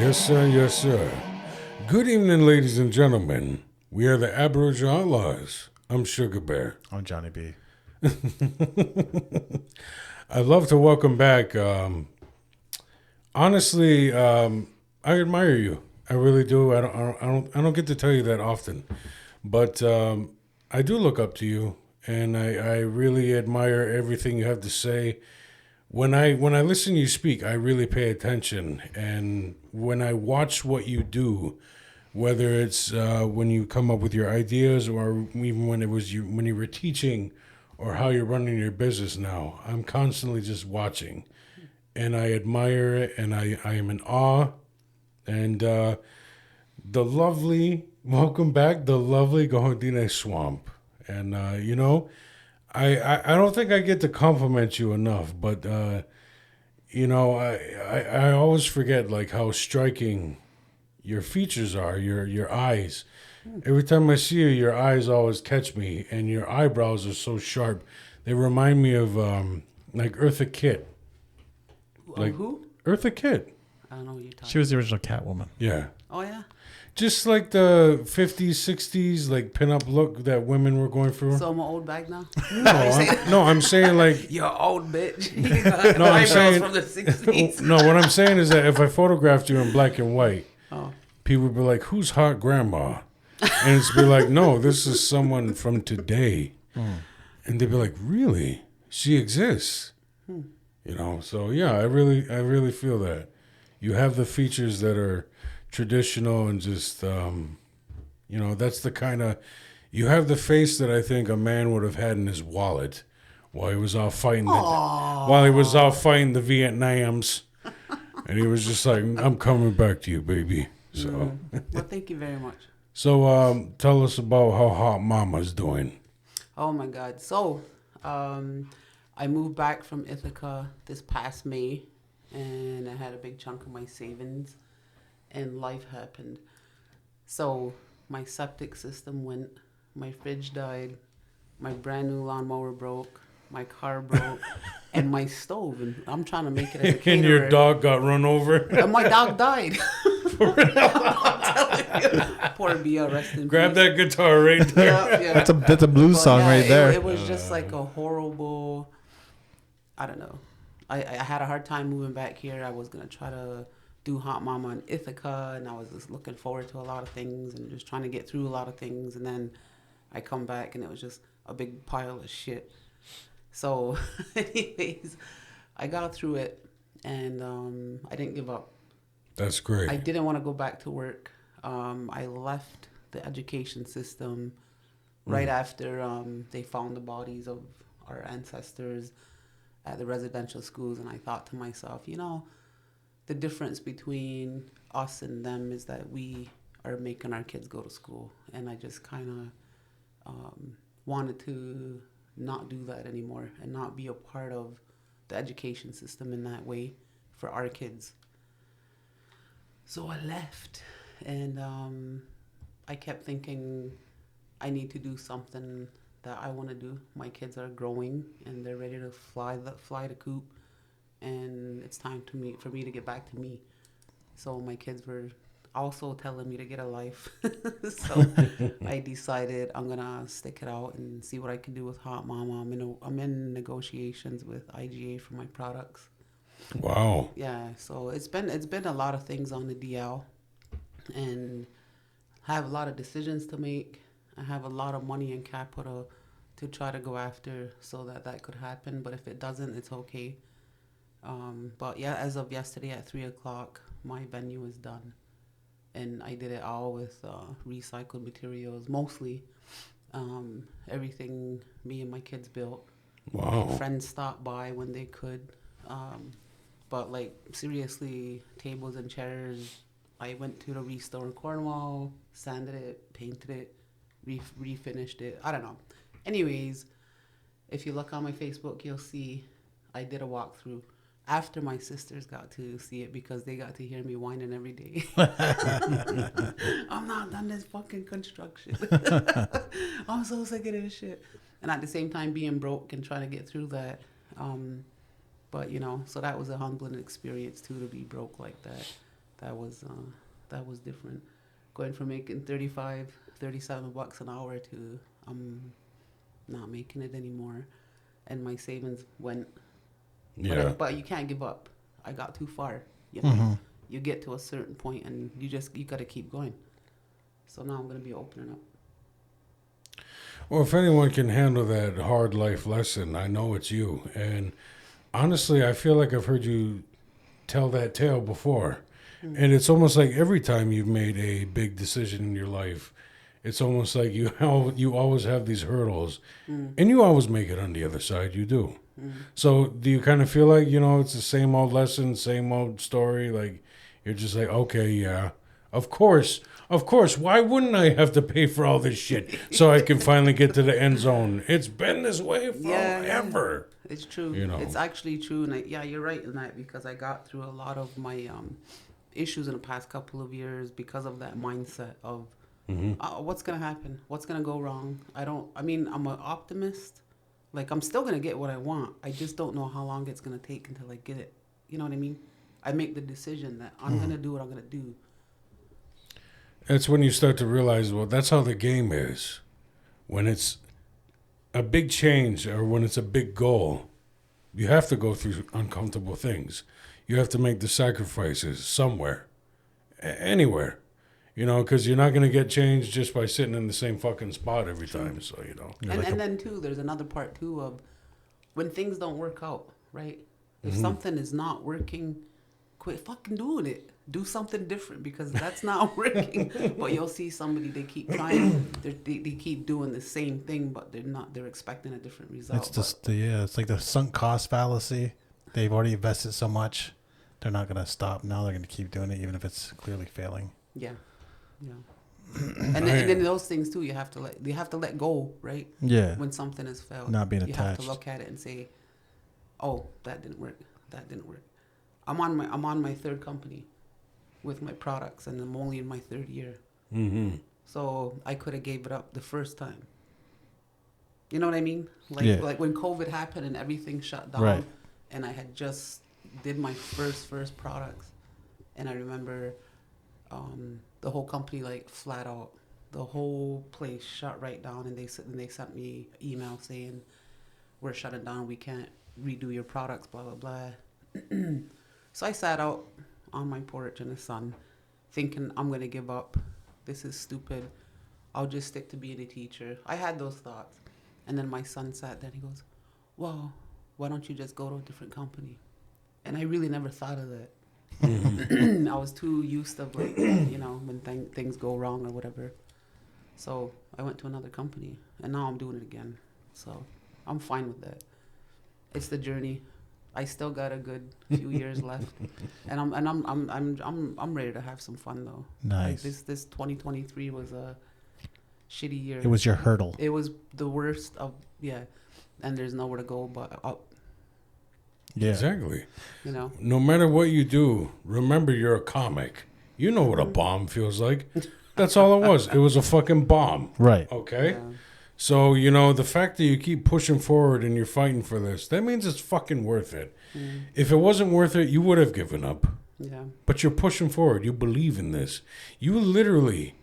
Yes, sir. Yes, sir. Good evening, ladies and gentlemen. We are the Aboriginal Outlaws. I'm Sugar Bear. I'm Johnny B. I'd love to welcome back. Honestly, I admire you. I really do. I don't get to tell you that often, but I do look up to you, and I really admire everything you have to say. When I listen to you speak, I really pay attention, and when I watch what you do, whether it's when you come up with your ideas, or even when you were teaching, or how you're running your business now, I'm constantly just watching, and I admire it, and I am in awe, and the lovely welcome back, the lovely Kahontineh Swamp, and I don't think I get to compliment you enough, but I always forget like how striking your features are, your eyes. Every time I see you, your eyes always catch me, and your eyebrows are so sharp. They remind me of like Eartha Kitt. Like who? Eartha Kitt. I don't know what you're talking. She was the original Catwoman. Yeah. Oh yeah. Just like the 50s, 60s, like pinup look that women were going through. So I'm an old bag now. I'm saying like You're old bitch. No, I'm saying from the 60s. no. What I'm saying is that if I photographed you in black and white, Oh. people would be like, "Who's hot grandma?" And it's be like, "No, this is someone from today." And they'd be like, "Really? She exists?" So yeah, I really feel that you have the features that are traditional and just that's the kind of, you have the face that I think a man would have had in his wallet while he was out fighting the Vietnams, and he was just like, "I'm coming back to you, baby." So Well, thank you very much. so tell us about how Hot Mama's doing. Oh my God. So, I moved back from Ithaca this past May, and I had a big chunk of my savings, and life happened. So my septic system went, my fridge died, my brand new lawnmower broke, my car broke, and my stove. And I'm trying to make it as a caterer. And your dog got run over. And my dog died. I'm telling you. Poor Bia, rest in Grab peace. that guitar right there. Yeah. That's a blues But song yeah, right there. It was just like a horrible, I don't know. I had a hard time moving back here. I was going to try to do Hot Mama in Ithaca, and I was just looking forward to a lot of things and just trying to get through a lot of things. And then I come back, and it was just a big pile of shit. So anyways, I got through it, and I didn't give up. That's great. I didn't want to go back to work. I left the education system right after they found the bodies of our ancestors at the residential schools, and I thought to myself, the difference between us and them is that we are making our kids go to school, and I just kind of wanted to not do that anymore and not be a part of the education system in that way for our kids. So I left, and I kept thinking I need to do something that I want to do. My kids are growing, and they're ready to fly the coop, and it's time for me to get back to me. So my kids were also telling me to get a life. So I decided I'm gonna stick it out and see what I can do with Hot Mama. I'm in negotiations with IGA for my products. Wow. Yeah, so it's been a lot of things on the DL, and I have a lot of decisions to make. I have a lot of money and capital to try to go after so that could happen. But if it doesn't, it's okay. But yeah, as of yesterday at 3:00, my venue is done, and I did it all with recycled materials, mostly. Everything me and my kids built. Wow. Friends stopped by when they could. But like seriously, tables and chairs, I went to the restore in Cornwall, sanded it, painted it, refinished it. I don't know. Anyways, if you look on my Facebook, you'll see I did a walkthrough after my sisters got to see it because they got to hear me whining every day. I'm not done this fucking construction. I'm so sick of this shit. And at the same time being broke and trying to get through that. But, so that was a humbling experience, too, to be broke like that. that was different. Going from making 35, 37 bucks an hour to I'm not making it anymore, and my savings went. Yeah. But you can't give up. I got too far. You know, you get to a certain point, and you got to keep going. So now I'm gonna be opening up. Well, if anyone can handle that hard life lesson, I know it's you. And honestly, I feel like I've heard you tell that tale before. And it's almost like every time you've made a big decision in your life, it's almost like you always have these hurdles, and you always make it on the other side. You do. So do you kind of feel like, it's the same old lesson, same old story? Like you're just like, okay, yeah, of course. Why wouldn't I have to pay for all this shit so I can finally get to the end zone? It's been this way forever. Yeah. It's true. It's actually true. And you're right in that, because I got through a lot of my issues in the past couple of years because of that mindset of what's going to happen? What's going to go wrong? I'm an optimist. Like, I'm still going to get what I want. I just don't know how long it's going to take until I get it. You know what I mean? I make the decision that I'm going to do what I'm going to do. That's when you start to realize, well, that's how the game is. When it's a big change or when it's a big goal, you have to go through uncomfortable things. You have to make the sacrifices somewhere, anywhere, because you're not going to get change just by sitting in the same fucking spot every time. So, And then, too, there's another part, too, of when things don't work out, right? If something is not working, quit fucking doing it. Do something different, because that's not working. But you'll see somebody, they keep trying, they keep doing the same thing, but they're expecting a different result. It's just, it's like the sunk cost fallacy. They've already invested so much. They're not going to stop. Now they're going to keep doing it, even if it's clearly failing. Yeah. And then those things too, you have to let go, right? Yeah. When something has failed, not being you attached. have to look at it and say, "Oh, that didn't work. I'm on my third company with my products, and I'm only in my third year. So I could have gave it up the first time. You know what I mean? Like when COVID happened and everything shut down, right. And I had just did my first products, and I remember the whole company, like, flat out, the whole place shut right down, and they sent me email saying, "We're shutting down. We can't redo your products, blah blah blah." So I sat out on my porch in the sun, thinking, I'm gonna give up. This is stupid. I'll just stick to being a teacher. I had those thoughts, and then my son sat there and he goes, "Well, why don't you just go to a different company?" And I really never thought of that. I was too used to, like, when things go wrong or whatever. So I went to another company, and now I'm doing it again. So I'm fine with that. It's the journey. I still got a good few years left, and I'm ready to have some fun though. Nice. Like this 2023 was a shitty year. It was your hurdle. It was the worst of and there's nowhere to go but up. Yeah. Exactly. You know. No matter what you do, remember you're a comic. You know what a bomb feels like. That's all it was. It was a fucking bomb. Right. Okay? Yeah. So, the fact that you keep pushing forward and you're fighting for this, that means it's fucking worth it. Mm. If it wasn't worth it, you would have given up. Yeah. But you're pushing forward. You believe in this. You literally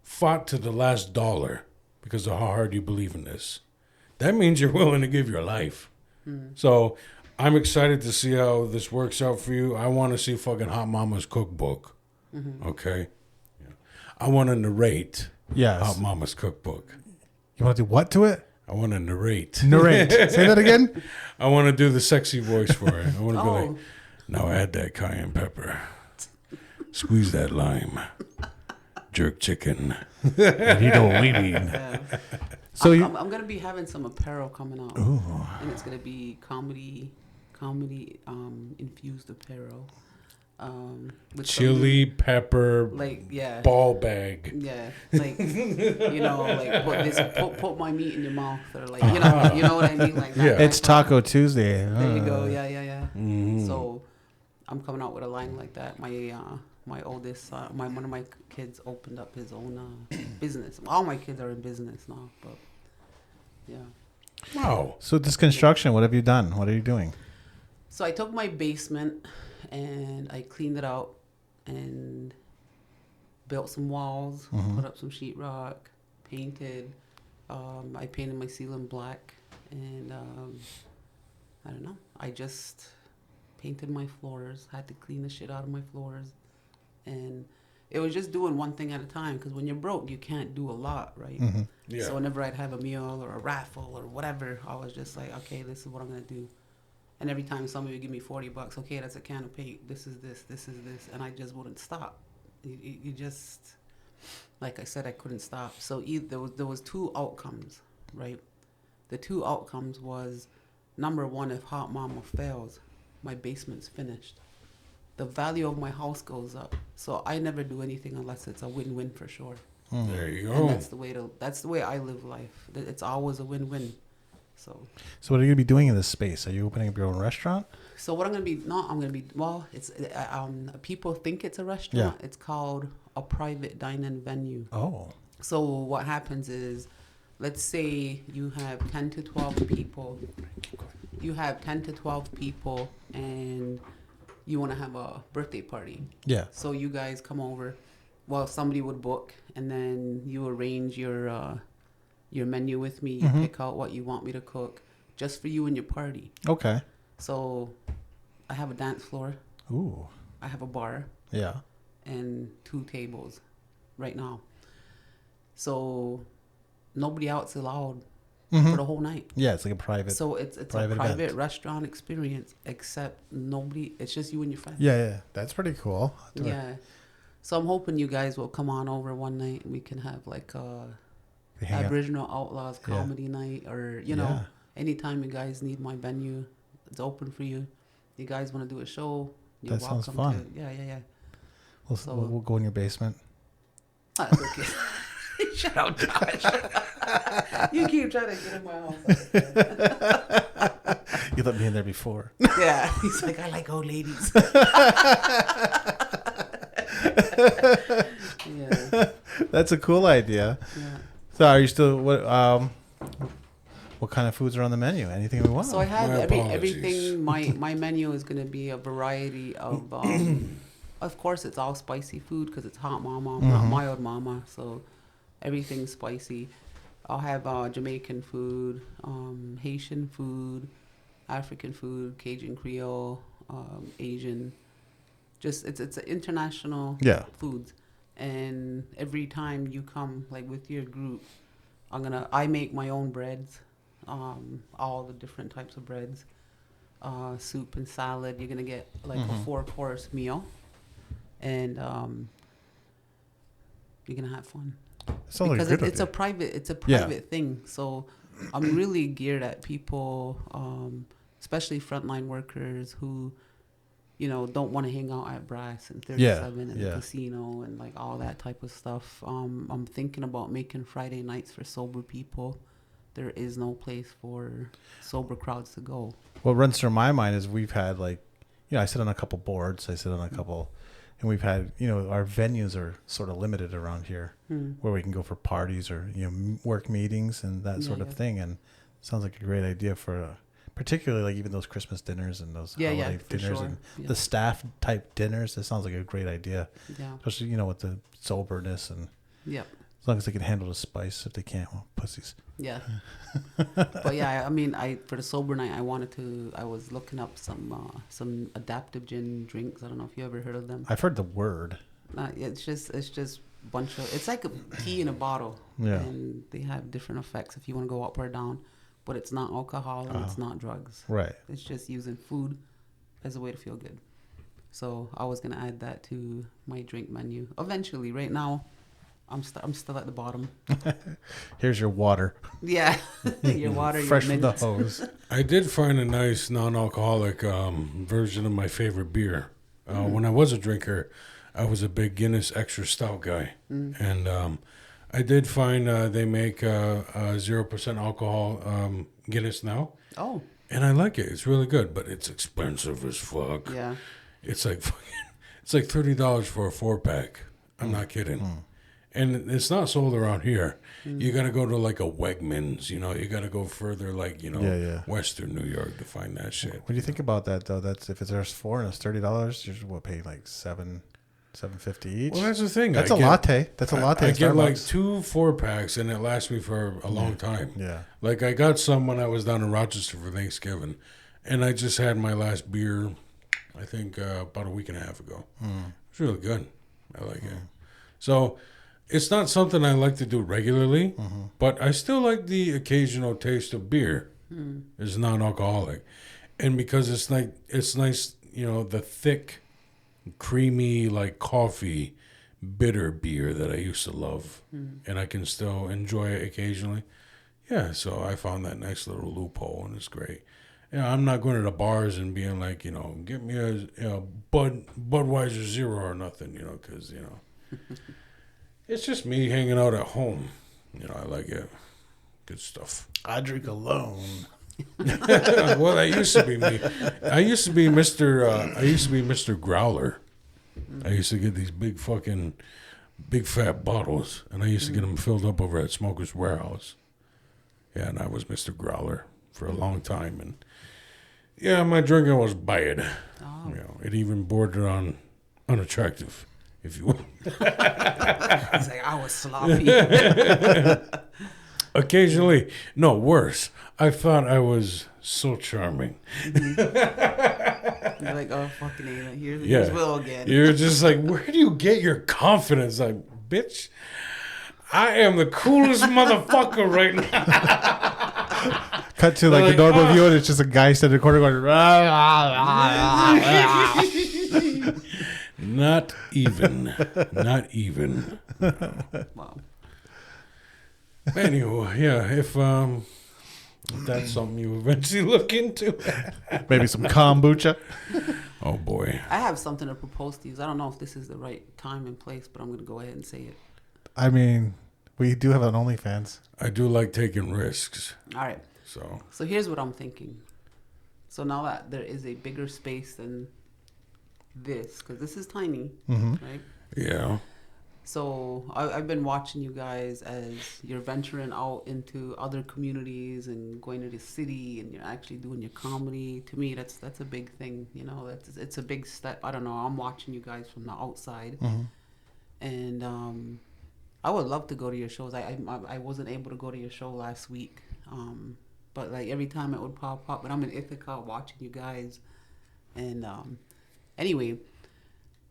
fought to the last dollar because of how hard you believe in this. That means you're willing to give your life. Mm. So I'm excited to see how this works out for you. I want to see fucking Hot Mama's cookbook. Mm-hmm. Okay? Yeah. I want to narrate Hot Mama's cookbook. You want to do what to it? I want to narrate. Narrate. Say that again. I want to do the sexy voice for it. I want to be like, now add that cayenne pepper. Squeeze that lime. Jerk chicken. And you know what we mean. Yeah. So I'm going to be having some apparel coming out. Ooh. And it's going to be comedy infused apparel. With chili, pepper, ball bag. Yeah, like put my meat in your mouth, or you know what I mean, like that. Yeah, it's Taco Tuesday. There you go. Yeah. Mm-hmm. So I'm coming out with a line like that. My oldest, one of my kids opened up his own business. All my kids are in business now, but yeah. Wow. So this construction, what have you done? What are you doing? So I took my basement and I cleaned it out, and built some walls, put up some sheetrock, painted. I painted my ceiling black, and I don't know. I just painted my floors. Had to clean the shit out of my floors, and it was just doing one thing at a time. Because when you're broke, you can't do a lot, right? Yeah. So whenever I'd have a meal or a raffle or whatever, I was just like, okay, this is what I'm gonna do. And every time somebody would give me $40, okay, that's a can of paint. This is this, and I just wouldn't stop. You just, like I said, I couldn't stop. So there was two outcomes, right? The two outcomes was, number one, if Hot Mama fails, my basement's finished. The value of my house goes up. So I never do anything unless it's a win-win for sure. There you go. And that's the way I live life. It's always a win-win. So what are you gonna be doing in this space? Are you opening up your own restaurant? So what I'm gonna be? Well, it's people think it's a restaurant. Yeah. It's called a private dine-in venue. Oh. So what happens is, let's say you have 10 to 12 people. You have 10 to 12 people, and you want to have a birthday party. Yeah. So you guys come over. Well, somebody would book, and then you arrange your menu with me. You pick out what you want me to cook, just for you and your party. Okay. So I have a dance floor. Ooh. I have a bar. Yeah. And 2 tables right now. So nobody else allowed for the whole night. Yeah, it's like a private. So it's private a private event. restaurant experience, except nobody. It's just you and your friends. Yeah. That's pretty cool. Yeah. So I'm hoping you guys will come on over one night and we can have like a Aboriginal Outlaws comedy night, or know, anytime you guys need my venue, it's open for you. You guys want to do a show? You're That sounds welcome fun. Yeah. We'll go in your basement. Okay. Shut up, Josh. You keep trying to get in my house. You let me in there before. Yeah, he's like, I like old ladies. Yeah. That's a cool idea. Yeah. So are you still what kind of foods are on the menu? Anything we want? So I have My apologies. everything. My menu is going to be a variety of. Of course, it's all spicy food because it's Hot Mama, not Mild Mama. So everything's spicy. I'll have Jamaican food, Haitian food, African food, Cajun Creole, Asian. Just it's international foods. And every time you come, like with your group, I make my own breads, all the different types of breads, soup and salad. You're gonna get like a 4-course meal, and you're gonna have fun because it's a private thing. So I'm really geared at people, especially frontline workers who, don't want to hang out at Brass and 37 and the casino and like all that type of stuff. I'm thinking about making Friday nights for sober people. There is no place for sober crowds to go. What runs through my mind is we've had I sit on a couple boards. I sit on a couple, and we've had, our venues are sort of limited around here where we can go for parties or, work meetings and that sort of thing. And it sounds like a great idea for particularly like even those Christmas dinners and those holiday dinners and the staff type dinners. That sounds like a great idea. Yeah. Especially, with the soberness and as long as they can handle the spice. If they can't, well, pussies. Yeah. But yeah, I mean, for the sober night, I was looking up some adaptogen drinks. I don't know if you ever heard of them. I've heard the word. It's just bunch of, it's like a tea in a bottle. Yeah. And they have different effects if you want to go up or down. But it's not alcohol and it's not drugs. Right. It's just using food as a way to feel good. So I was gonna add that to my drink menu eventually. Right now, I'm still at the bottom. Here's your water. Yeah, your water, fresh your from the hose. I did find a nice non-alcoholic version of my favorite beer. When I was a drinker, I was a big Guinness Extra Stout guy, and I did find they make 0% alcohol Guinness now. Oh. And I like it. It's really good, but it's expensive as fuck. Yeah. It's like $30 for a 4-pack. I'm not kidding. And it's not sold around here. You got to go to like a Wegmans, you got to go further, like, Western New York to find that shit. What do you think about that though? That's if there's 4 and it's $30, you're paying like $7 $7.50 each. Well, that's the thing. That's a latte. That's a latte. I at get like Starbucks. 2 4-packs, and it lasts me for a long time. Yeah. Like I got some when I was down in Rochester for Thanksgiving, and I just had my last beer, I think about a week and a half ago. It's really good. I like it. So it's not something I like to do regularly, but I still like the occasional taste of beer. It's non-alcoholic, and because it's nice, you know, the thick, creamy, like coffee, bitter beer that I used to love, and I can still enjoy it occasionally. Yeah, so I found that nice little loophole, and it's great. Yeah, I'm not going to the bars and being like, you know, get me a Budweiser Zero or nothing, you know, because, you know, it's just me hanging out at home. You know, I like it. Good stuff. I drink alone. Well, that used to be me. I used to be Mr. Growler. I used to get these big fat bottles, and I used to get them filled up over at Smoker's Warehouse. Yeah, and I was Mr. Growler for a long time, and yeah, my drinking was bad. Oh. You know, it even bordered on unattractive, if you will. He's like, I was sloppy. Occasionally, no, worse. I thought I was so charming. You're like, oh, fucking A, here's Will again. You're just like, where do you get your confidence? Like, bitch, I am the coolest motherfucker right now. Cut to like a normal view, and it's just a guy standing in the corner going, Not even. Not even. Wow. Anyway, yeah, if that's something you eventually look into. maybe some kombucha. Oh, boy. I have something to propose to you. I don't know if this is the right time and place, but I'm going to go ahead and say it. I mean, we do have an OnlyFans. I do like taking risks. All right. So here's what I'm thinking. So now that there is a bigger space than this, because this is tiny, right? Yeah. So I've been watching you guys as you're venturing out into other communities and going to the city, and you're actually doing your comedy. To me, that's a big thing. You know, it's a big step. I don't know. I'm watching you guys from the outside, and I would love to go to your shows. I wasn't able to go to your show last week, but like every time it would pop up. But I'm in Ithaca watching you guys, and anyway.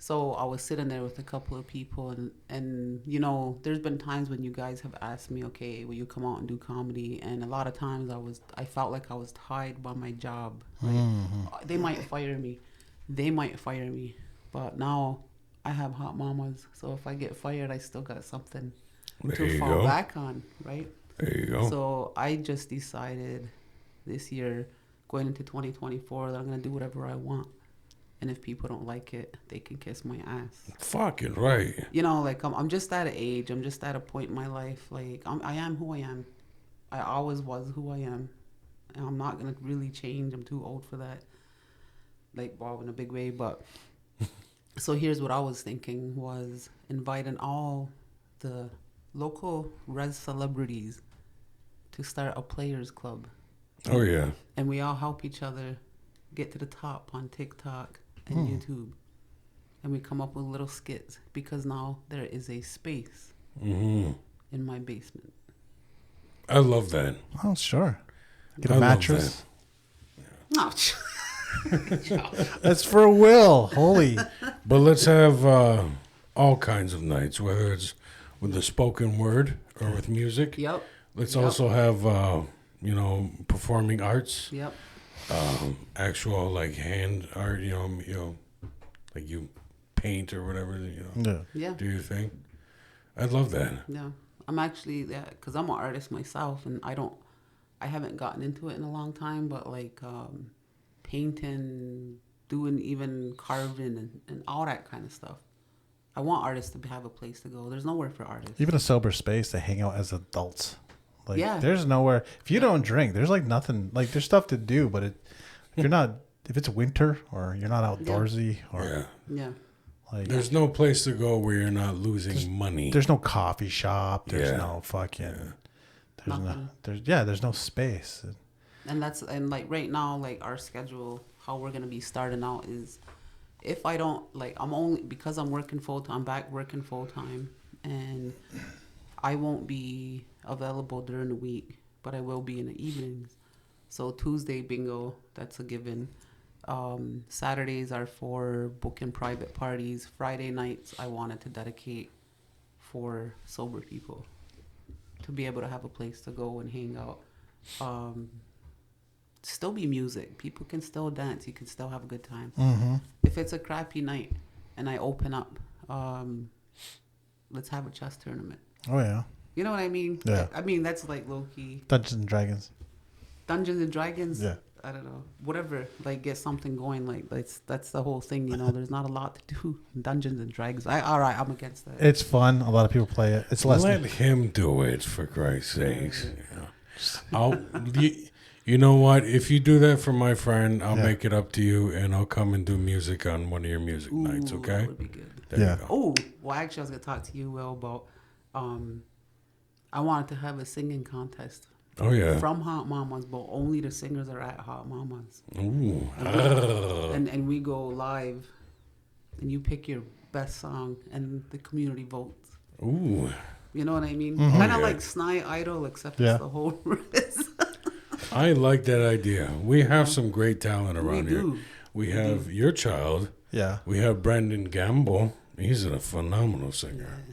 So I was sitting there with a couple of people, and you know, there's been times when you guys have asked me, okay, will you come out and do comedy? And a lot of times I felt like I was tied by my job. Like, they might fire me. But now I have hot mamas. So if I get fired, I still got something to fall back on, right? There you go. So I just decided this year, going into 2024, that I'm going to do whatever I want. And if people don't like it, they can kiss my ass. Fucking right. You know, like I'm just at an age. I'm just at a point in my life. Like I am who I am. I always was who I am, and I'm not gonna really change. I'm too old for that. Like, wow, in a big way. But so here's what I was thinking: was inviting all the local res celebrities to start a players club. Oh yeah. And we all help each other get to the top on TikTok and YouTube, and we come up with little skits because now there is a space in my basement. I love that. Oh, sure. Get I a love mattress. Oh, That's for Will. Holy. But let's have all kinds of nights, whether it's with the spoken word or with music. Yep. Let's also have, you know, performing arts. Yep. Actual like hand art, you know, like you paint or whatever, you know. Yeah. Do your thing. I love that. Yeah. I'm actually, because I'm an artist myself, and I haven't gotten into it in a long time, but like painting, doing even carving and all that kind of stuff. I want artists to have a place to go. There's nowhere for artists. Even a sober space to hang out as adults. Like, yeah. There's nowhere. If you don't drink, there's like nothing. Like, there's stuff to do, but if you're not, if it's winter or you're not outdoorsy or Yeah. like, There's no place to go where you're not losing money. there's no coffee shop. There's Yeah. no fucking. There's Nothing. there's no space. And like right now, like our schedule, how we're gonna be starting out is if I don't, like, I'm only, because I'm working full-time, back working full-time, and I won't be available during the week, but I will be in the evenings. So Tuesday bingo, that's a given. Saturdays are for booking private parties. Friday nights I wanted to dedicate for sober people to be able to have a place to go and hang out. Still be music. People can still dance. You can still have a good time. Mm-hmm. If it's a crappy night and I open up, let's have a chess tournament. Oh yeah. You know what I mean? Yeah. I mean, that's like low key. Dungeons and Dragons. Dungeons and Dragons. Yeah. I don't know. Whatever. Like, get something going. Like, that's the whole thing. You know, there's not a lot to do in Dungeons and Dragons. All right, I'm against that. It's fun. A lot of people play it. It's less. Let him do it, for Christ's sakes. You know what? If you do that for my friend, I'll make it up to you, and I'll come and do music on one of your music nights. Okay? That would be good. There you go. Oh, well, actually, I was gonna talk to you, Will, about. I wanted to have a singing contest. Oh yeah. From Hot Mamas, but only the singers are at Hot Mamas. Ooh. And we go live, and you pick your best song, and the community votes. Ooh. You know what I mean? Mm-hmm. Kind of like Sny Idol, except it's the whole risk. I like that idea. We have some great talent around here. We have your child. Yeah. We have Brandon Gamble. He's a phenomenal singer.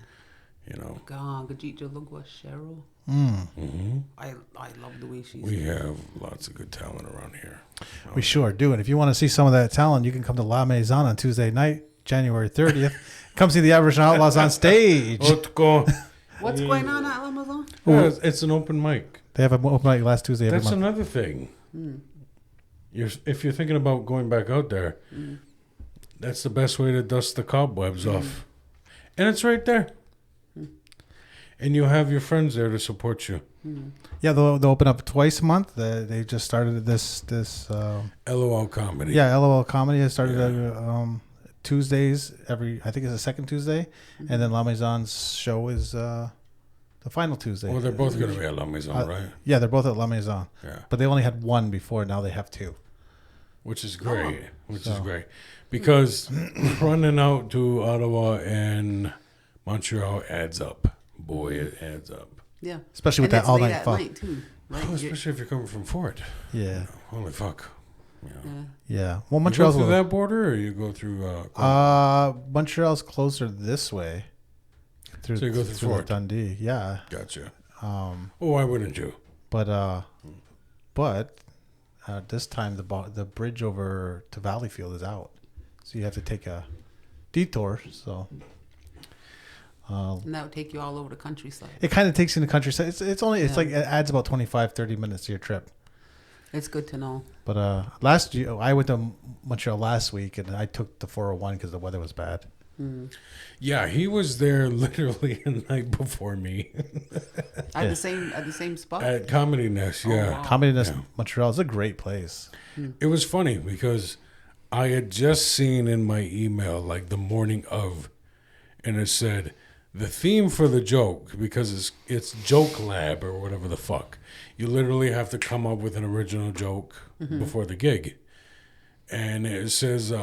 You know. Gajit Jalugwa Cheryl. Mm-hmm. I love the way she's. We have lots of good talent around here. We sure do. And if you want to see some of that talent, you can come to La Maison on Tuesday night, January 30th. Come see the Aboriginal Outlaws on stage. What's going on at Amazon? Yeah, it's an open mic. They have an open mic last Tuesday every That's month. another thing. If you're thinking about going back out there, that's the best way to dust the cobwebs off. And it's right there. And you have your friends there to support you. Yeah, they'll open up twice a month. They just started this. LOL Comedy. Yeah, LOL Comedy has started Tuesdays every. I think it's the second Tuesday, and then La Maison's show is the final Tuesday. Well, they're both going to be at La Maison, right? Yeah, they're both at La Maison. Yeah. But they only had one before. Now they have two. Which is great. Which is great. Because running out to Ottawa and Montreal adds up. Boy, it adds up. Yeah. Especially with that all-night fun. Night too, right? Oh, especially if you're coming from Fort. Yeah. Holy fuck. Yeah. Well, You go Montreal's through that border, or you go through? Montreal's closer this way. So you go through Fort. Dundee. Yeah. Gotcha. Why wouldn't you? But this time the bridge over to Valleyfield is out, so you have to take a detour. So. And that would take you all over the countryside. It kind of takes you in the countryside. It's like it adds about 25-30 minutes to your trip. It's good to know. But last year I went to Montreal last week, and I took the 401 because the weather was bad. Yeah, he was there literally the night before me. At the same spot? At Comedy Nest, yeah. Wow. Comedy Nest Montreal is a great place. It was funny because I had just seen in my email like the morning of, and it said the theme for the joke, because it's Joke Lab or whatever the fuck. You literally have to come up with an original joke before the gig. And it says,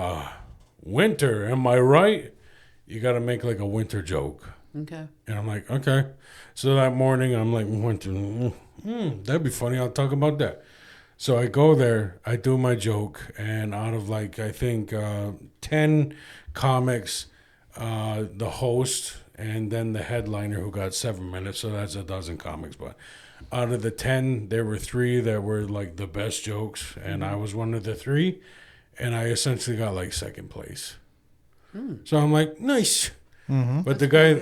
winter, am I right? You got to make like a winter joke. Okay. And I'm like, okay. So that morning, I'm like, winter, that'd be funny. I'll talk about that. So I go there, I do my joke, and out of like, I think 10 comics, the host, and then the headliner who got 7 minutes, so that's a dozen comics. But out of the 10, there were 3 that were like the best jokes, and I was one of the 3, and I essentially got like second place. So I'm like, nice. But the guy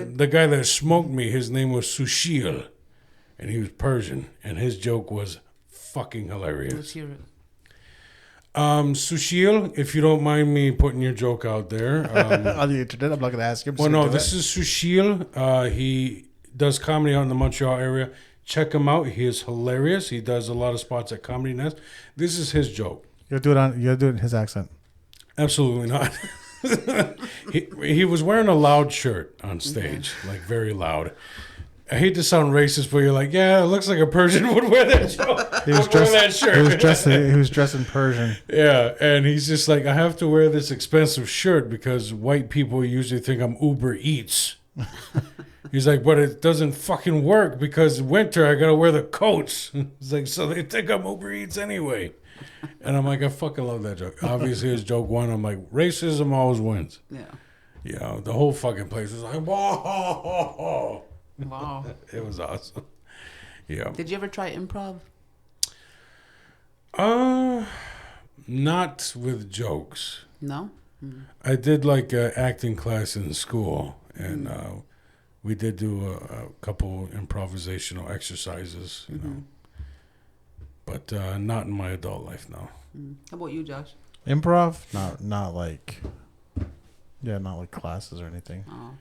that smoked me, his name was Sushil, and he was Persian, and his joke was fucking hilarious. Let's hear it. Sushil, if you don't mind me putting your joke out there. On the internet, I'm not going to ask him. Well, no, this is Sushil. He does comedy out in the Montreal area. Check him out. He is hilarious. He does a lot of spots at Comedy Nest. This is his joke. You gotta do it in his accent. Absolutely not. He was wearing a loud shirt on stage, like very loud. I hate to sound racist, but you're like, yeah, it looks like a Persian would wear that shirt. He was dressed in Persian. Yeah, and he's just like, I have to wear this expensive shirt because white people usually think I'm Uber Eats. He's like, but it doesn't fucking work because winter I gotta wear the coats. He's like, so they think I'm Uber Eats anyway. And I'm like, I fucking love that joke. Obviously, his joke won. I'm like, racism always wins. Yeah. Yeah, the whole fucking place was like, whoa. Wow. It was awesome. Yeah. Did you ever try improv? Not with jokes. No? I did like acting class in school, and we did do a couple improvisational exercises, you know. But not in my adult life now. How about you, Josh? Improv? Not like... Yeah, not like classes or anything. Oh.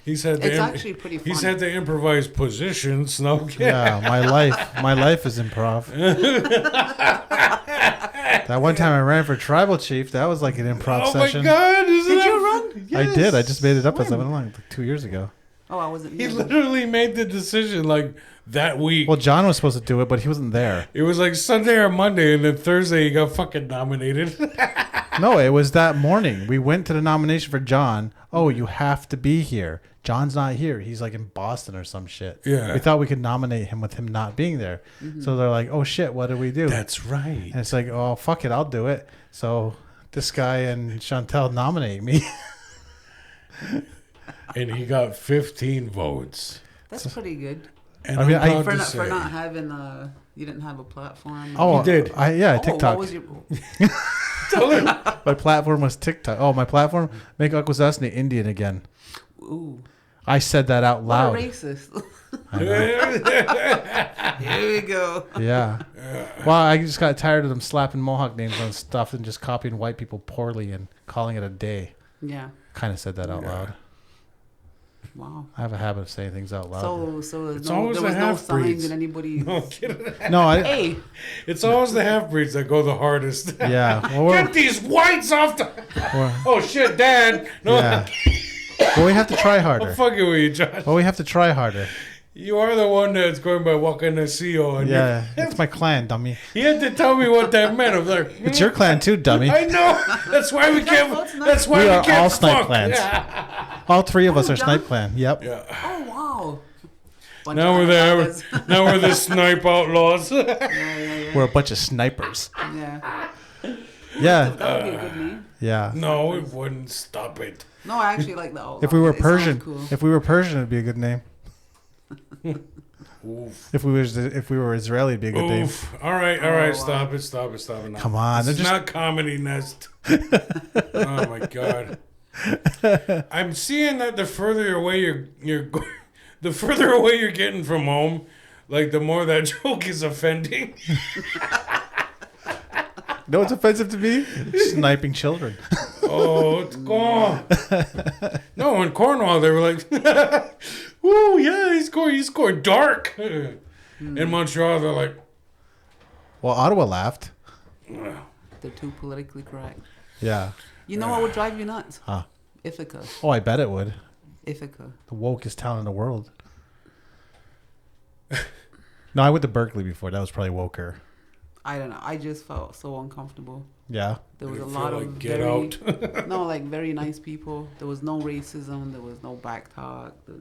He's had It's actually pretty fun. He's had to improvise positions. No, Yeah, my life is improv. That one time I ran for tribal chief, that was like an improv session. Oh my God! Did you run? Yes. I did. I just made it up as I went along like 2 years ago. Oh, I wasn't He here. literally made the decision like that week. Well, John was supposed to do it, but he wasn't there. It was like Sunday or Monday, and then Thursday he got fucking nominated. No, it was that morning. We went to the nomination for John. Oh, you have to be here. John's not here. He's like in Boston or some shit. Yeah. We thought we could nominate him with him not being there. So they're like, oh shit, what do we do? That's right. And it's like, oh, fuck it, I'll do it. So this guy and Chantel nominate me. And he got 15 votes. That's pretty good. And I mean, I'm proud For to not, say, for not having you didn't have a platform. Oh, You did. TikTok. What was your? My platform was TikTok. Oh, my platform? Make Akwesasne Indian again. Ooh. I said that out What a loud. racist. I know. Here we go. Yeah. Well, I just got tired of them slapping Mohawk names on stuff and just copying white people poorly and calling it a day. Yeah. Kind of said that out loud. Wow. I have a habit of saying things out loud. So It's no, always there the was no half-breeds. signs in anybody. No kidding. No, Hey, It's always the half-breeds that go the hardest. yeah. Well, Get these whites off the... we're- Oh, shit, Dad. No, yeah. Well, we have to try I'm harder. fucking with you, Josh. Well, we have to try harder. You are the one that's going by Akwesasne. And Yeah, it's my clan, dummy. you had to tell me what that meant. I'm like, It's your clan too, dummy. I know. That's why we can't. That's nice. That's why We we are can't all snipe fuck. clans. Yeah. All three of us are John? snipe clan. Yep. Yeah. oh wow. Bunch Now of we're there. outlaws. Now we're the snipe outlaws. Yeah. We're a bunch of snipers. Yeah. Yeah. That would be a good name. Yeah. No, it wouldn't. Stop it. No, I actually like the outlaws. If we were It sounds Persian, cool. if we were Persian, it'd be a good name. Oof. If we were Israeli, it'd be a good name. Oof. All right. wow. Stop it. Now. Come on, This they're is just not Comedy Nest. Oh my God. I'm seeing that the further away you're go- the further away you're getting from home, like the more that joke is offending. no, it's offensive to me. Sniping children. Oh, it's gone. No, in Cornwall they were like, "Woo, yeah, he's going dark." In Montreal they're like, Well, Ottawa laughed. They're too politically correct. Yeah. You know what would drive you nuts? Huh. Ithaca. Oh, I bet it would. Ithaca. The wokest town in the world. No, I went to Berkeley before. That was probably woker. I don't know. I just felt so uncomfortable. Yeah. There was You a feel lot like of get very, out. no, like very nice people. There was no racism. There was no back talk. The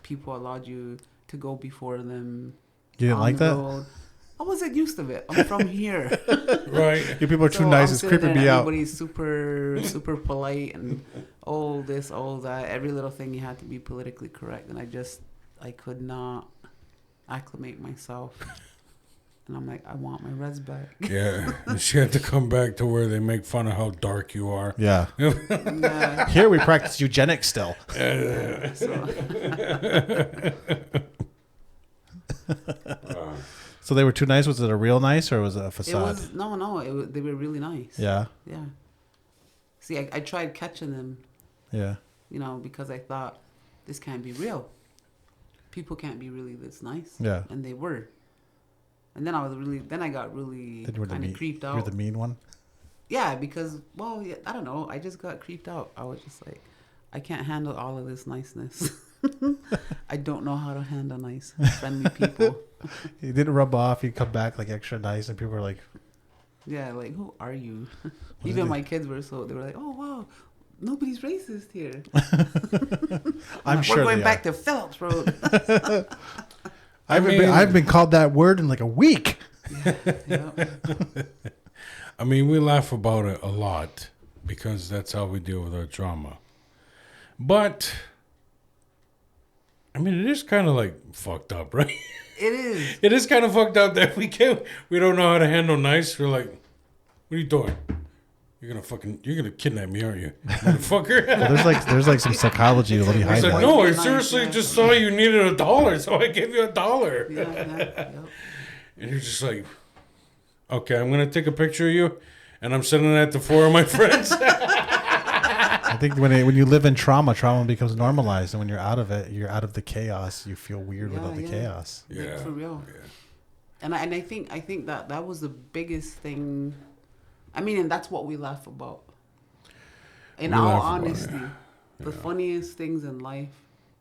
people allowed you to go before them. You didn't on like the that? road. I wasn't used to it. I'm from here. Right. You people are too So nice. I'm It's sitting creeping there, me out. Everybody's super polite and all this, all that. Every little thing you had to be politically correct, and I could not acclimate myself. And I'm like, I want my res back. Yeah. She had to come back to where they make fun of how dark you are. Yeah. Yeah, Here we practice eugenics still. so, So they were too nice. Was it a real nice or was it a it facade? was they were really nice. Yeah. Yeah. See, I tried catching them, Yeah. because I thought this can't be real. People can't be really this nice. Yeah. And they were. And then I got really Then you were the kind of mean. creeped You're out. the mean one. Yeah, because, I don't know. I just got creeped out. I was just like, I can't handle all of this niceness. I don't know how to handle nice, friendly people. You didn't rub off. You come back like extra nice, and people are like, Yeah, like, who are you? Even my kids were they were like, oh, wow, nobody's racist here. I'm sure we're going they back are. to Phillips Road. I've been called that word in like a week. Yeah. I mean, we laugh about it a lot because that's how we deal with our trauma. But, I mean, it is kind of like fucked up, right? It is. It is kind of fucked up that we don't know how to handle nice. We're like, what are you doing? You're gonna kidnap me, aren't you, motherfucker? Well, there's like some psychology behind He's like, that. no, I seriously just saw you needed $1, so I gave you $1. Yeah. And you're just like, okay, I'm gonna take a picture of you, and I'm sending that to 4 of my friends. I think when you live in trauma becomes normalized, and when you're out of it, you're out of the chaos. You feel weird without the chaos. Yeah, like, for real. Yeah. And I think that was the biggest thing. I mean, and that's what we laugh about. In all honesty, the funniest things in life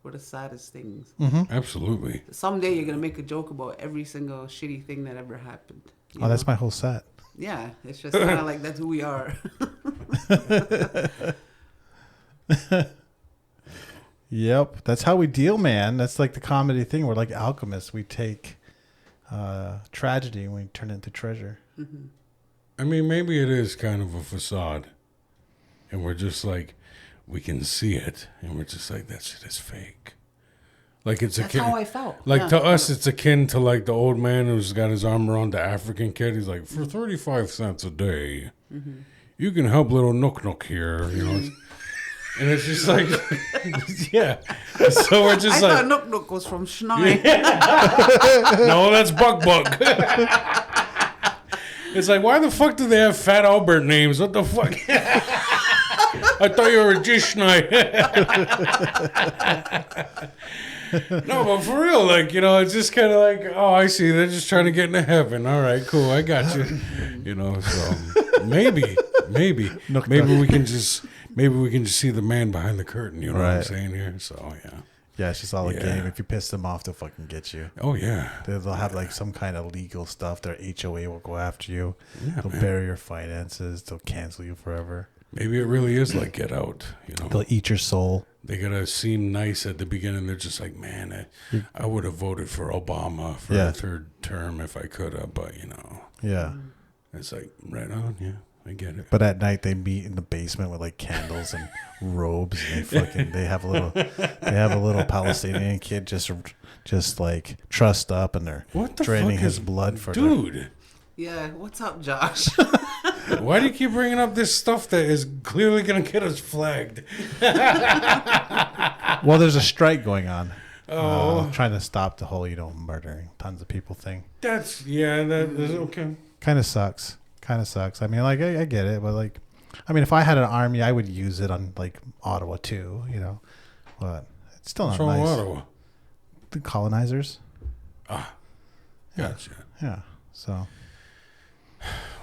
were the saddest things. Mm-hmm. Absolutely. Someday you're gonna make a joke about every single shitty thing that ever happened. Oh, that's my whole set. Yeah, it's just kind of like that's who we are. Yep, that's how we deal, man. That's like the comedy thing. We're like alchemists. We take tragedy and we turn it into treasure. Mm-hmm. I mean, maybe it is kind of a facade, and we're just like, we can see it, and we're just like, that shit is fake. Like it's That's akin, how I felt. like Yeah. to us, it's akin to like the old man who's got his arm around the African kid. He's like, for 35 cents a day, you can help little NukNuk here, you know. And it's just like, yeah. So we're just I like, thought NukNuk was from Schnei. no, that's Buck. It's like, why the fuck do they have Fat Albert names? What the fuck? I thought you were a Jishnai. No, but for real, like, you know, it's just kind of like, oh, I see. They're just trying to get into heaven. All right, cool. I got you. You know, so maybe we can just see the man behind the curtain. You know what I'm saying here? So, yeah. Yeah, it's just all a game. If you piss them off, they'll fucking get you. Oh, yeah. They'll have like some kind of legal stuff. Their HOA will go after you. Yeah, They'll man. bury your finances. They'll cancel you forever. Maybe it really is like Get Out. You know, They'll eat your soul. they gotta seem nice at the beginning. They're just like, man, I would have voted for Obama for a third term if I could have, but you know, Yeah. it's like right on. Yeah, I get it. But at night they meet in the basement with like candles and robes, and they have a little Palestinian kid just like trussed up, and they're What the draining fuck his is blood for dude? Yeah, what's up, Josh? Why do you keep bringing up this stuff that is clearly gonna get us flagged? Well, there's a strike going on. Oh, Trying to stop the whole, murdering tons of people thing. that is okay. Kind of sucks. I mean, like, I get it, but like, I mean, if I had an army, I would use it on like Ottawa too, but it's still What's not wrong with nice. Ottawa? The colonizers. Gotcha. Yeah. So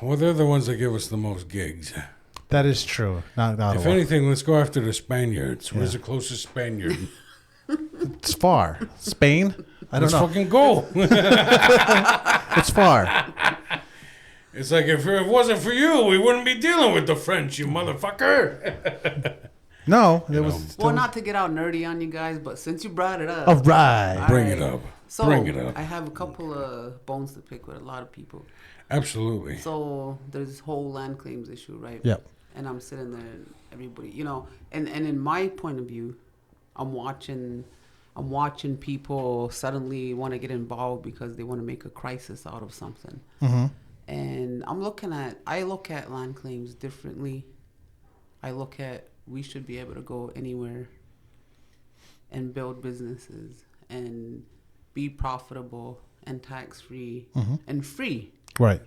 Well, they're the ones that give us the most gigs. that is true. Not Ottawa. If anything, let's go after the Spaniards. Where's the closest Spaniard? It's far. Spain? I don't Let's know. fucking go. It's far. It's like if it wasn't for you, we wouldn't be dealing with the French, you motherfucker. No, it was. Well, not to get out nerdy on you guys, but since you brought it up, All right. Bring it up. So Bring it up. I have a couple of bones to pick with a lot of people. Absolutely. So there's this whole land claims issue, right? Yep. And I'm sitting there, and everybody, and in my point of view, I'm watching people suddenly want to get involved because they want to make a crisis out of something. Mm-hmm. And I look at land claims differently. I look at we should be able to go anywhere and build businesses and be profitable and tax-free and free. Right.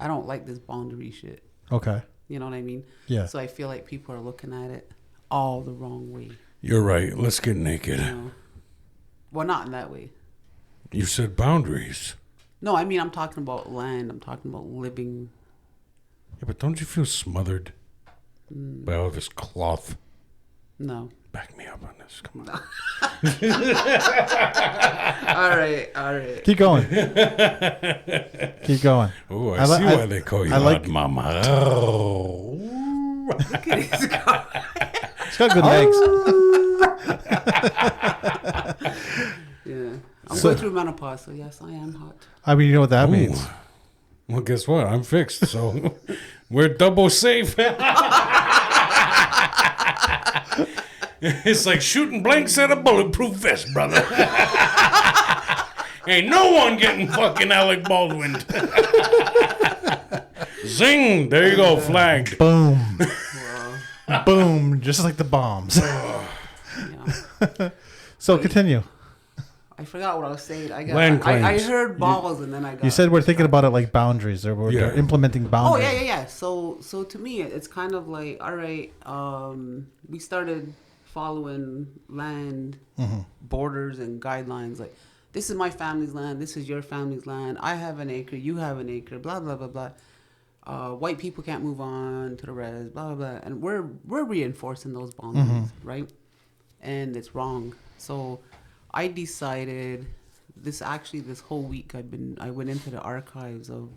I don't like this boundary shit. Okay. You know what I mean? Yeah. So I feel like people are looking at it all the wrong way. You're right. Let's get naked. Well, not in that way. You said boundaries. No, I mean, I'm talking about land. I'm talking about living. Yeah, but don't you feel smothered by all this cloth? No. Back me up. up on this. Come on. All right. Keep going. Keep going. Oh, I see why they call you hot mama. Look at this guy. It's got good legs. Yeah. I'm going through menopause, so yes, I am hot. I mean, you know what that means. Well, guess what? I'm fixed, so we're double safe. It's like shooting blanks at a bulletproof vest, brother. Ain't no one getting fucking Alec Baldwin. Zing! There you go, flagged. Boom. Boom. Just like the bombs. Yeah. So continue. I forgot what I was saying. I heard balls and then I got... You said we're thinking about it like boundaries. Or we're implementing boundaries. Oh, yeah. So to me, it's kind of like, all right, we started following land borders and guidelines. Like, this is my family's land. This is your family's land. I have an acre. You have an acre. Blah, blah, blah, blah. White people can't move on to the res. Blah, blah, blah. And we're reinforcing those boundaries, right? And it's wrong. So I decided this whole week I went into the archives of,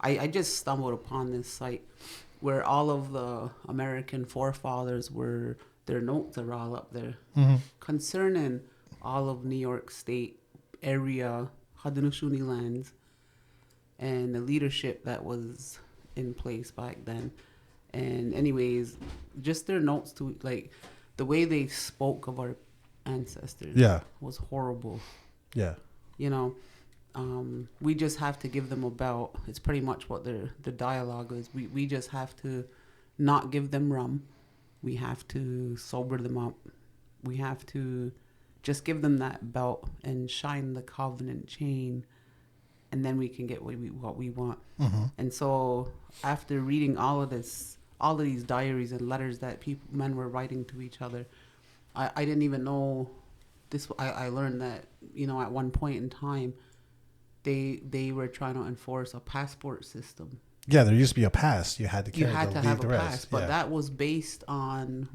I just stumbled upon this site where all of the American forefathers their notes are all up there concerning all of New York State area, Haudenosaunee lands, and the leadership that was in place back then. And anyways, just their notes to like the way they spoke of our ancestors was horrible. Yeah. You know, we just have to give them a belt. It's pretty much what the dialogue is. We just have to not give them rum. We have to sober them up. We have to just give them that belt and shine the covenant chain, and then we can get what we want. And so after reading all of these diaries and letters that men were writing to each other, I didn't even know this. I learned that, you know, at one point in time, they were trying to enforce a passport system. Yeah, there used to be a pass. You had to carry. You had to have a pass, but yeah. that was based on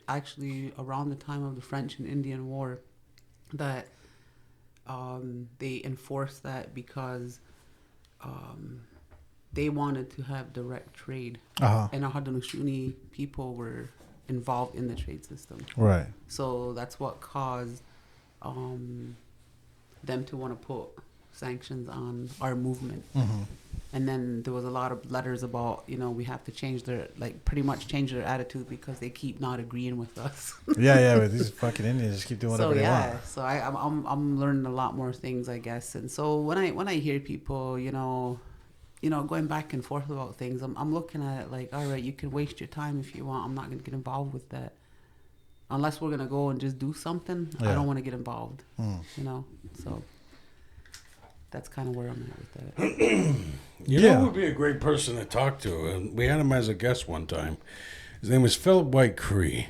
actually around the time of the French and Indian War, that they enforced that because they wanted to have direct trade, and the Haudenosaunee people were involved in the trade system. Right. So that's what caused them to want to put sanctions on our movement. And then there was a lot of letters about, you know, we have to pretty much change their attitude because they keep not agreeing with us. But these fucking Indians just keep doing whatever they want. So I'm learning a lot more things, I guess. And so when I hear people, you know, going back and forth about things, I'm looking at it like, all right, you can waste your time if you want. I'm not going to get involved with that. Unless we're going to go and just do something, I don't want to get involved, you know? So that's kind of where I'm at with that. You know who would be a great person to talk to? And we had him as a guest one time. His name was Philip White Cree.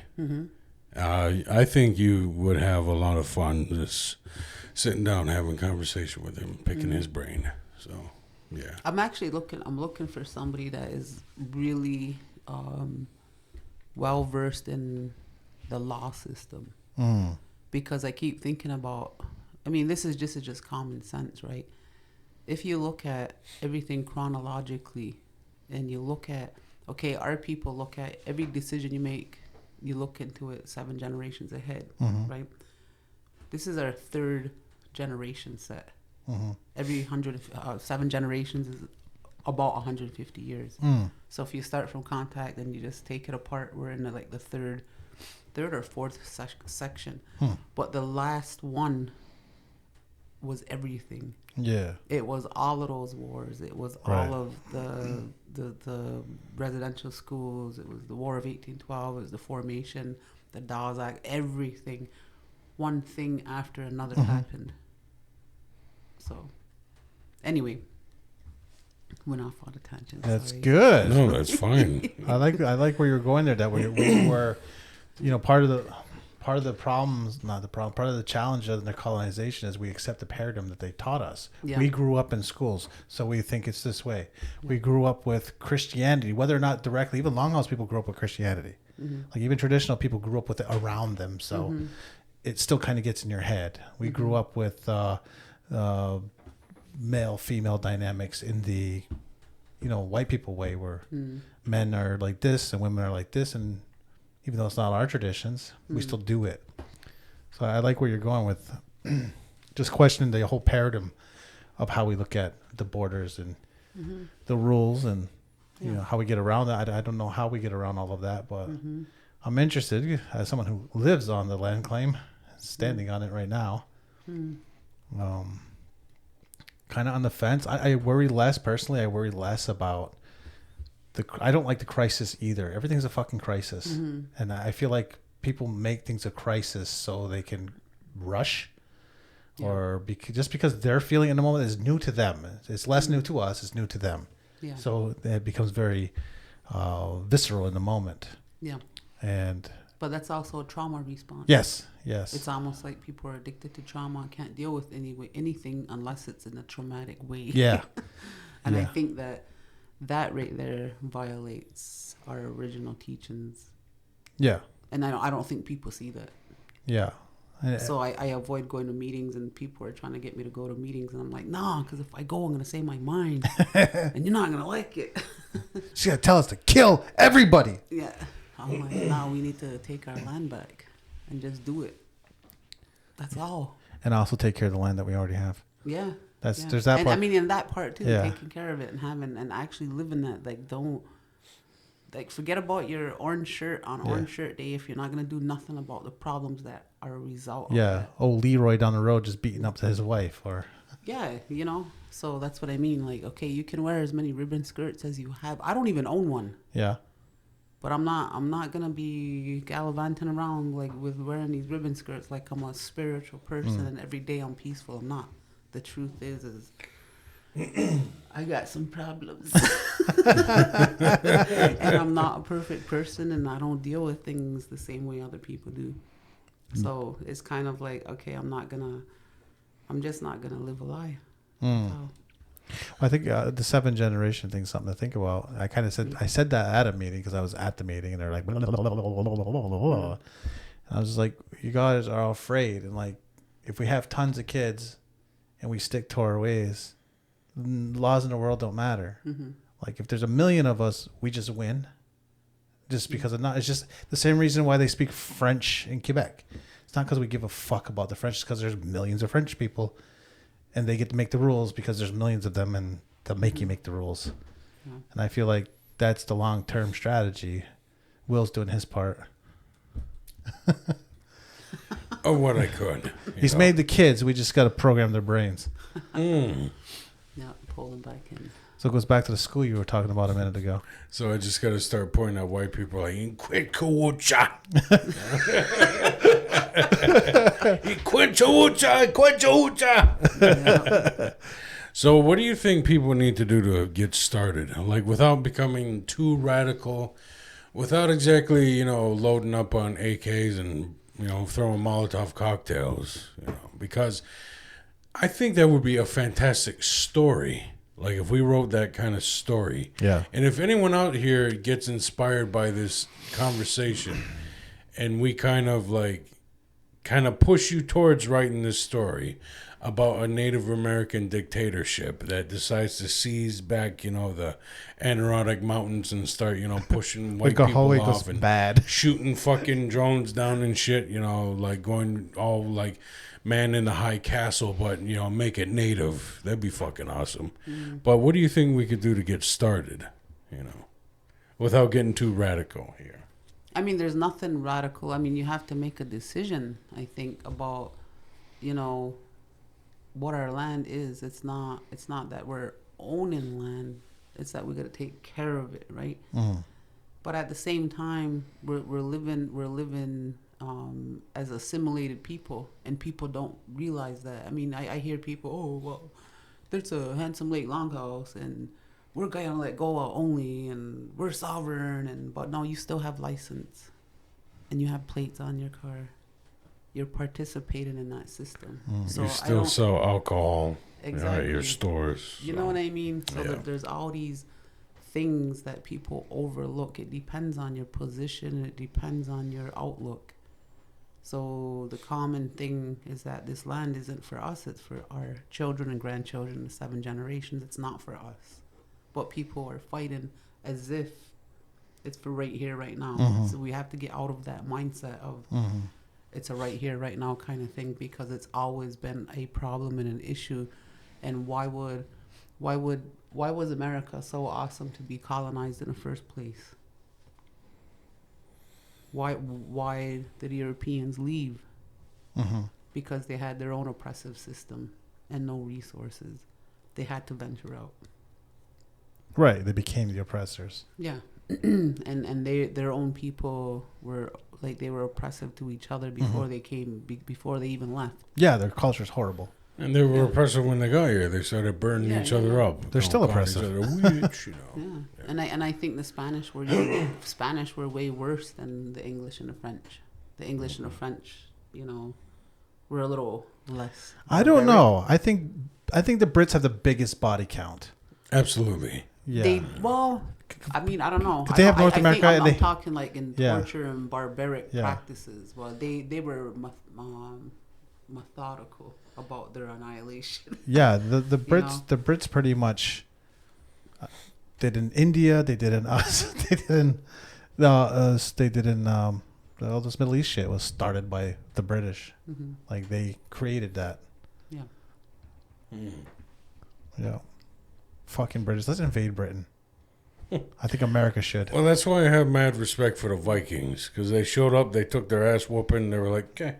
I think you would have a lot of fun just sitting down, having a conversation with him, picking his brain. So, yeah. I'm looking for somebody that is really well versed in the law system. Because I keep thinking about, I mean, this is just common sense, right? If you look at everything chronologically and you look at, okay, our people look at every decision you make, you look into it 7 generations ahead, right? This is our 3rd generation set. Every 7 generations is about 150 years. So if you start from contact and you just take it apart, we're in the third or 4th section. But the last one was everything. Yeah. It was all of those wars. It was all of the residential schools. It was the War of 1812. It was the formation, the Dawes Act, everything. One thing after another happened. So, anyway, went off on a tangent. That's sorry. good. No, that's fine. I like where you're going there. That we were, you know, part of part of the problems, not the problem, part of the challenge of the colonization is we accept the paradigm that they taught us. Yeah. We grew up in schools, so we think it's this way. Yeah. We grew up with Christianity, whether or not directly. Even Longhouse people grew up with Christianity. Mm-hmm. Like even traditional people grew up with it around them, so it still kind of gets in your head. We grew up with male-female dynamics in the, white people way, where men are like this and women are like this, and even though it's not our traditions, we still do it. So I like where you're going with just questioning the whole paradigm of how we look at the borders and the rules and how we get around that. I don't know how we get around all of that, but I'm interested as someone who lives on the land claim, standing on it right now. Kind of on the fence. I worry less personally. I worry less about I don't like the crisis either. Everything's a fucking crisis. And I feel like people make things a crisis so they can rush or just because they're feeling in the moment is new to them. It's less new to us. It's new to them. Yeah. So it becomes very visceral in the moment. Yeah. But that's also a trauma response. Yes. It's almost like people are addicted to trauma and can't deal with anything unless it's in a traumatic way. Yeah. And I think that right there violates our original teachings. Yeah. And I don't think people see that. Yeah. So I avoid going to meetings, and people are trying to get me to go to meetings, and I'm like, nah, because if I go, I'm going to say my mind, and you're not going to like it. She's going to tell us to kill everybody. Yeah. I'm like, nah, we need to take our land back and just do it. That's all. And also take care of the land that we already have. Yeah. There's that part. I mean, in that part too, taking care of it and having and actually living that. Like, don't forget about your orange shirt on orange shirt day if you're not gonna do nothing about the problems that are a result of that. Oh, Leroy down the road just beating up to his wife, or So that's what I mean. Like, okay, you can wear as many ribbon skirts as you have. I don't even own one. Yeah. But I'm not gonna be gallivanting around like with wearing these ribbon skirts like I'm a spiritual person and every day I'm peaceful. I'm not. The truth is I got some problems. And I'm not a perfect person, and I don't deal with things the same way other people do. So it's kind of like, okay, I'm just not gonna live a lie. So. I think the 7th generation thing is something to think about. I said that at a meeting because I was at the meeting, and they're like, blah, blah, blah, blah, blah, blah, blah. And I was just like, you guys are all afraid, and like, if we have tons of kids and we stick to our ways, laws in the world don't matter. Like if there's 1 million of us, we just win, just because it's just the same reason why they speak French in Quebec. It's not because we give a fuck about the French, it's because there's millions of French people. And they get to make the rules because there's millions of them, and they'll make you make the rules. And I feel like that's the long-term strategy. Will's doing his part. What I could. He's made the kids. We just got to program their brains. Yeah, pull them back in. So it goes back to the school you were talking about a minute ago. So I just got to start pointing at white people like, quit kawucha. So what do you think people need to do to get started? Like without becoming too radical, without exactly, loading up on AKs and, throwing Molotov cocktails, because I think that would be a fantastic story. Like if we wrote that kind of story. Yeah. And if anyone out here gets inspired by this conversation and we kind of push you towards writing this story about a Native American dictatorship that decides to seize back, the Adirondack Mountains and start, pushing white people off and shooting fucking drones down and shit, like going all like man in the high castle, but make it native. That'd be fucking awesome. But what do you think we could do to get started, without getting too radical here? I mean, there's nothing radical. I mean, you have to make a decision, I think, about what our land is. It's not that we're owning land, it's that we got to take care of it, right? But at the same time, we're living as assimilated people, and people don't realize that. I mean, I hear people, oh, well, there's a Handsome Lake Longhouse, and we're gonna let go out only, and we're sovereign, but no, you still have license, and you have plates on your car, you're participating in that system. So You still sell alcohol exactly at your stores. You know what I mean? So Yeah. that there's all these things that people overlook. It depends on your position. It depends on your outlook. So the common thing is that this land isn't for us. It's for our children and grandchildren, the 7 generations. It's not for us. But people are fighting as if it's for right here, right now. So we have to get out of that mindset of it's a right here, right now kind of thing, because it's always been a problem and an issue. And why was America so awesome to be colonized in the first place? Why did Europeans leave? Because they had their own oppressive system and no resources. They had to venture out. Right, they became the oppressors. Yeah. and their own people were like, they were oppressive to each other before they came, before they even left. Yeah, their culture's horrible. And they were oppressive when they got here. They started burning each other up. They're still calling oppressive. each other witch, Yeah. And I think the Spanish were way worse than the English and the French. The English and the French, were a little less. I don't know. I think the Brits have the biggest body count. Absolutely. Yeah. I mean, I don't know. They have North America. I'm talking like in Yeah. torture and barbaric practices. Well, they were methodical about their annihilation. Yeah, the Brits pretty much did in India. They did in us. They did in all this Middle East shit was started by the British. Like they created that. Yeah. Yeah. Fucking British. Let's invade Britain. I think America should. Well, that's why I have mad respect for the Vikings, because they showed up, they took their ass whooping, and they were like, okay,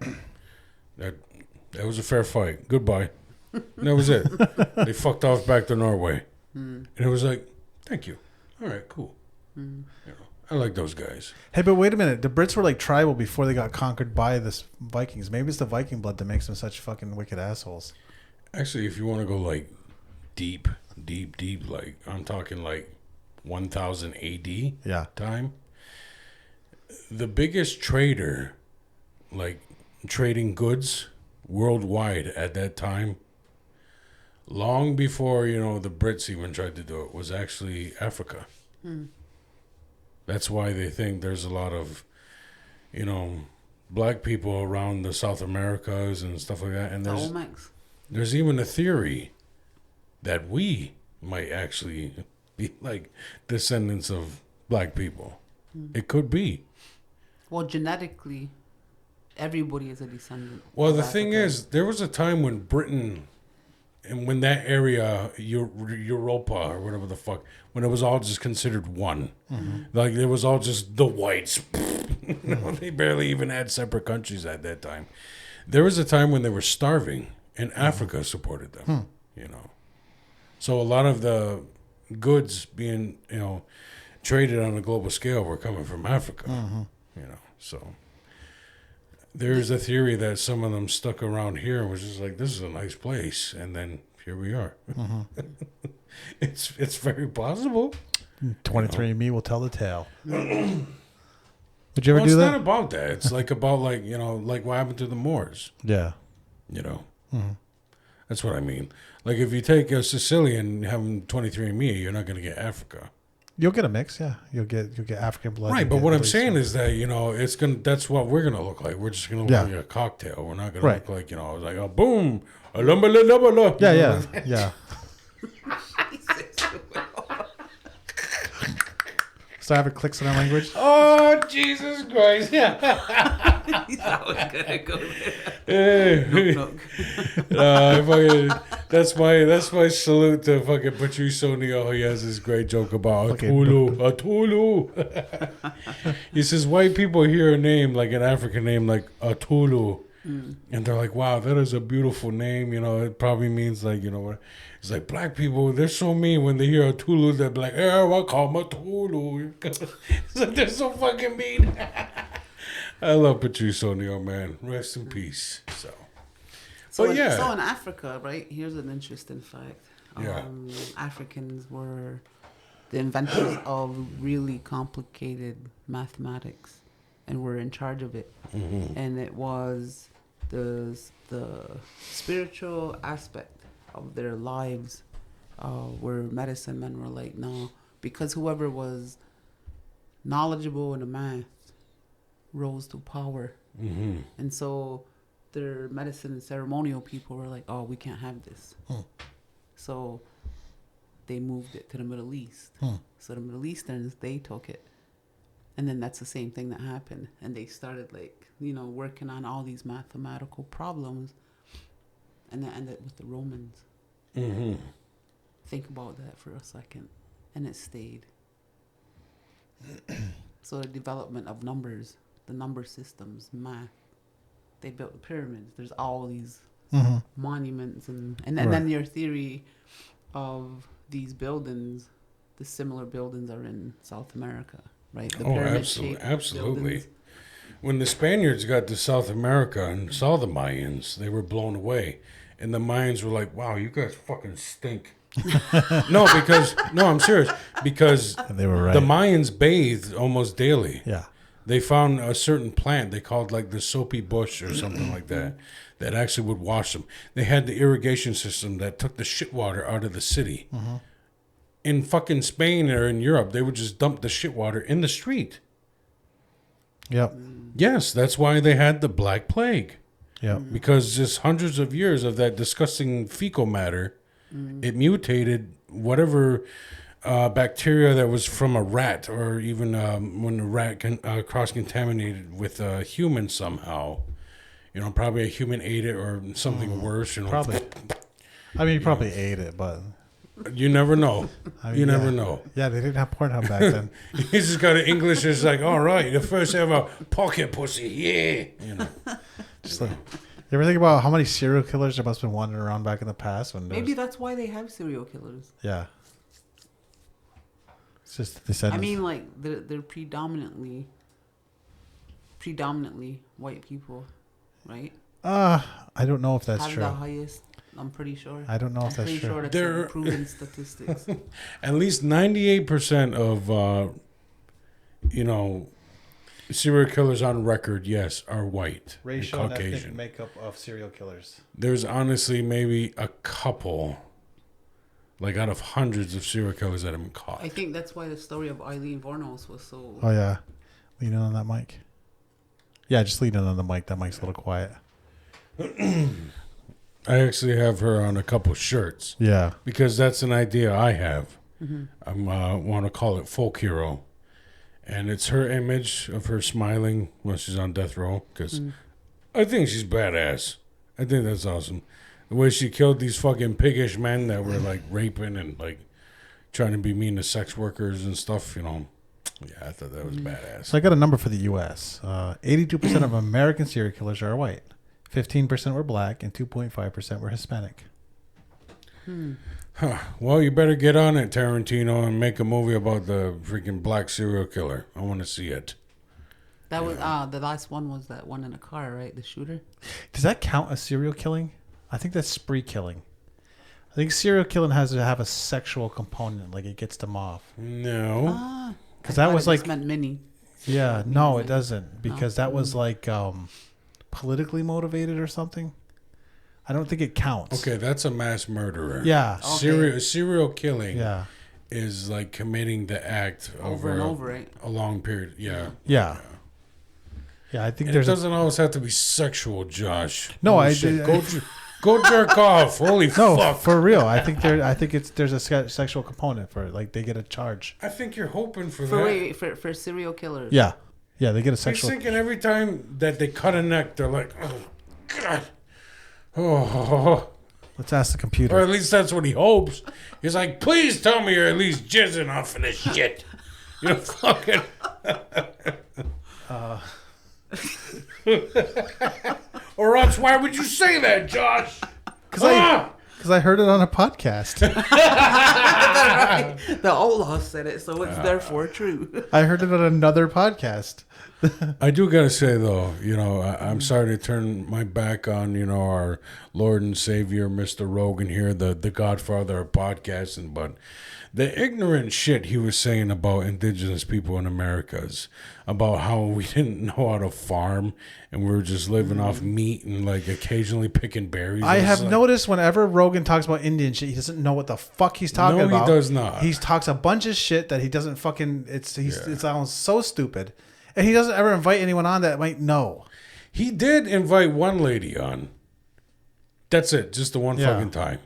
that was a fair fight. Goodbye. And that was it. They fucked off back to Norway. And it was like, thank you. All right, cool. I like those guys. Hey, but wait a minute. The Brits were like tribal before they got conquered by the Vikings. Maybe it's the Viking blood that makes them such fucking wicked assholes. Actually, if you want to go like deep, like I'm talking like 1000 AD time, the biggest trader, like trading goods worldwide at that time, long before the Brits even tried to do it, was actually Africa. That's why they think there's a lot of black people around the South Americas and stuff like that. And there's even a theory that we might actually be like descendants of black people. It could be. Well, genetically, everybody is a descendant. Well, the thing is, there was a time when Britain, and when that area, Europa or whatever the fuck, when it was all just considered one. Like it was all just the whites. They barely even had separate countries at that time. There was a time when they were starving, and Africa supported them. So a lot of the goods being traded on a global scale were coming from Africa. So there's a theory that some of them stuck around here and was just like, this is a nice place, and then here we are. It's very possible. 23andMe will tell the tale. Would you ever do It's that? not about that. It's like about like what happened to the Moors. Yeah. That's what I mean. Like if you take a Sicilian and have him 23andMe, you're not going to get Africa. You'll get a mix, yeah. You'll get African blood. Right, but what I'm saying is that that's what we're gonna look like. We're just gonna look like a cocktail. We're not gonna look like like a boom, a lumba la lumba la. Yeah. So I have it clicks in our language. Oh Jesus Christ! Yeah. That was gonna go there. That's my salute to fucking Patrice O'Neill. He has this great joke about a Tulu. He says white people hear a name like an African name like a Tulu, and they're like, "Wow, that is a beautiful name." It probably means like what. It's like black people, they're so mean when they hear a Tulu, they're like, I call him a Tulu. It's like they're so fucking mean. I love Patrice O'Neill, man. Rest in peace. So in Africa, right? Here's an interesting fact. Africans were the inventors of really complicated mathematics and were in charge of it. And it was the spiritual aspect of their lives, where medicine men were like, no, because whoever was knowledgeable in the math rose to power. Mm-hmm. And so their medicine and ceremonial people were like, oh, we can't have this. So they moved it to the Middle East. So the Middle Easterns, they took it. And then that's the same thing that happened. And they started working on all these mathematical problems. And that ended with the Romans. Mm-hmm. Think about that for a second. And it stayed. So the development of numbers, the number systems, math. They built the pyramids. There's all these monuments. And then your theory of these buildings, the similar buildings are in South America, right? The absolutely. buildings. When the Spaniards got to South America and saw the Mayans, they were blown away. And the Mayans were like, wow, you guys fucking stink. No, I'm serious. Because they were right. The Mayans bathed almost daily. Yeah. They found a certain plant they called like the soapy bush or something like that actually would wash them. They had the irrigation system that took the shit water out of the city. In fucking Spain or in Europe, they would just dump the shit water in the street. Yep. Yes, that's why they had the Black Plague. Yep. Because just hundreds of years of that disgusting fecal matter, it mutated whatever bacteria that was from a rat, or even when the rat cross-contaminated with a human somehow. Probably a human ate it or something worse. Probably. I mean, you probably ate it, but... You never know. You never know. Yeah, they didn't have Pornhub back then. He's just got an English. It's like, all right, the first ever pocket pussy, yeah. Just like, you ever think about how many serial killers there must have been wandering around back in the past? Maybe that's why they have serial killers. Yeah. It's just they said. I mean, like they're predominantly white people, right? I don't know if that's have true. The highest. I'm pretty sure. I don't know if that's true. Sure that's proven statistics. At least 98% of serial killers on record, yes, are white, racial and and ethnic Caucasian. makeup of serial killers. There's honestly maybe a couple, like out of hundreds of serial killers that have been caught. I think that's why the story of Eileen Vornos was so. Oh yeah, lean in on that mic. Yeah, just lean in on the mic. That mic's a little quiet. I actually have her on a couple shirts. Yeah. Because that's an idea I have. I want to call it Folk Hero. And it's her image of her smiling when she's on death row. Because I think she's badass. I think that's awesome. The way she killed these fucking piggish men that were like raping and like trying to be mean to sex workers and stuff, Yeah, I thought that was badass. So I got a number for the U.S. 82% of American serial killers are white. 15% were black and 2.5% were Hispanic. Huh. Well, you better get on it, Tarantino, and make a movie about the freaking black serial killer. I want to see it. That was the last one was that one in the car, right? The shooter. Does that count as serial killing? I think that's spree killing. I think serial killing has to have a sexual component, like it gets them off. No, because that was like meant mini. Yeah, no, it doesn't, because that was like politically motivated or something. I don't think it counts. Okay, that's a mass murderer. Yeah. Okay. Serial killing Yeah. is like committing the act Over and over, right? a long period. Yeah. Yeah. Yeah, I think And it doesn't always have to be sexual, Josh. No, Go jerk off. Holy fuck. For real. I think there's a sexual component for it. Like they get a charge. I think you're hoping for that. For serial killers. Yeah. Yeah, they get a He's sexual. thinking every time that they cut a neck, they're like, oh, God. Oh. Let's ask the computer. Or at least that's what he hopes. He's like, please tell me you're at least jizzing off of this shit. Fucking. Or else, why would you say that, Josh? Because I heard it on a podcast. The Outlaws said it, so it's therefore true. I heard it on another podcast. I do gotta say though, I'm sorry to turn my back on, our Lord and Savior, Mr. Rogan here, the Godfather of podcasting, but the ignorant shit he was saying about indigenous people in Americas, about how we didn't know how to farm and we were just living off meat and like occasionally picking berries. I have like, noticed whenever Rogan talks about Indian shit, he doesn't know what the fuck he's talking about. No, he does not. He talks a bunch of shit that he doesn't fucking. It sounds so stupid, and he doesn't ever invite anyone on that might know. He did invite one lady on. That's it, just the one fucking time.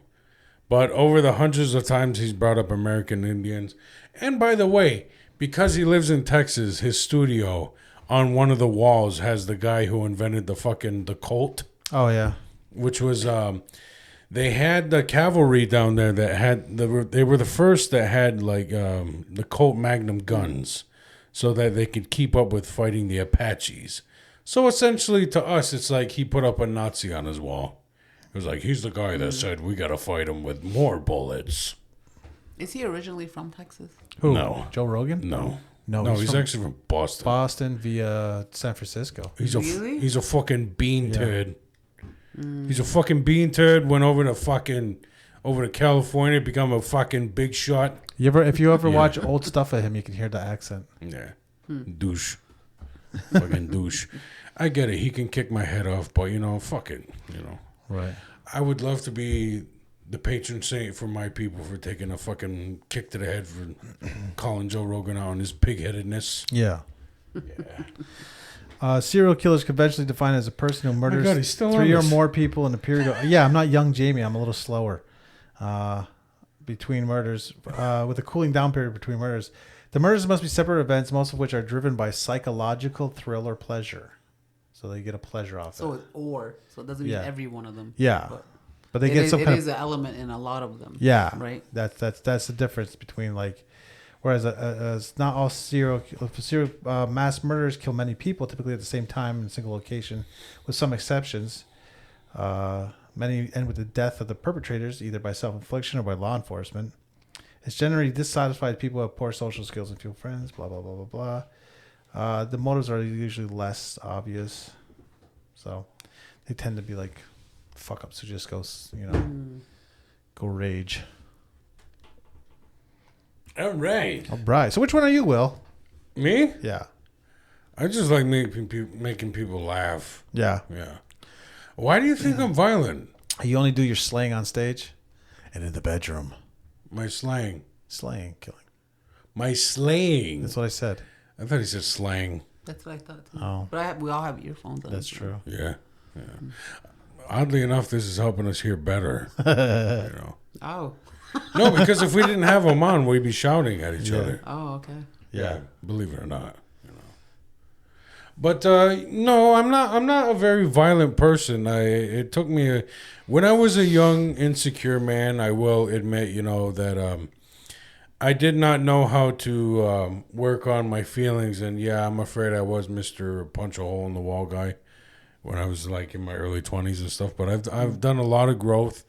But over the hundreds of times he's brought up American Indians. And by the way, because he lives in Texas, his studio on one of the walls has the guy who invented the Colt. Oh yeah. Which was they had the cavalry down there that had they were the first that had like the Colt Magnum guns so that they could keep up with fighting the Apaches. So essentially to us it's like he put up a Nazi on his wall. It was like, he's the guy that said we got to fight him with more bullets. Is he originally from Texas? Who? No. Joe Rogan? No, No, he's actually from Boston. Boston via San Francisco. He's Really? he's a fucking bean turd. He's a fucking bean turd. Went over to California, become a fucking big shot. If you ever watch old stuff of him, you can hear the accent. Yeah, douche, fucking douche. I get it. He can kick my head off, but fuck it. Right. I would love to be the patron saint for my people for taking a fucking kick to the head for calling Joe Rogan out on his pig-headedness. Yeah. Serial killers conventionally defined as a person who murders God, he's still 3 on or this. more people in a period of... Yeah, I'm not young Jamie. I'm a little slower. Between murders, with a cooling down period between murders. The murders must be separate events, most of which are driven by psychological thrill or pleasure. So they get a pleasure off So it. it's so it doesn't mean every one of them. Yeah. But they get some kind It is an element in a lot of them. Yeah. Right? That's the difference between like... Whereas not all serial mass murderers kill many people, typically at the same time in a single location, with some exceptions. Many end with the death of the perpetrators, either by self-infliction or by law enforcement. It's generally dissatisfied people who have poor social skills and few friends, blah, blah, blah, blah, blah. The motives are usually less obvious. So they tend to be like fuck-ups who just go, go rage. All right. All right. So which one are you, Will? Me? Yeah. I just like making people laugh. Yeah. Yeah. Why do you think I'm violent? You only do your slaying on stage and in the bedroom. My slang. Slaying, killing. My slaying. That's what I said. I thought he said slang. That's what I thought too. Oh. But we all have earphones on. That's true. Yeah. Yeah. Oddly enough, this is helping us hear better. Oh. No, because if we didn't have them on, we'd be shouting at each other. Oh, okay. Yeah, believe it or not. But no, I'm not a very violent person. It took me when I was a young, insecure man. I will admit, that I did not know how to work on my feelings, and yeah, I'm afraid I was Mr. Punch a hole in the wall guy when I was like in my early 20s and stuff. But I've done a lot of growth.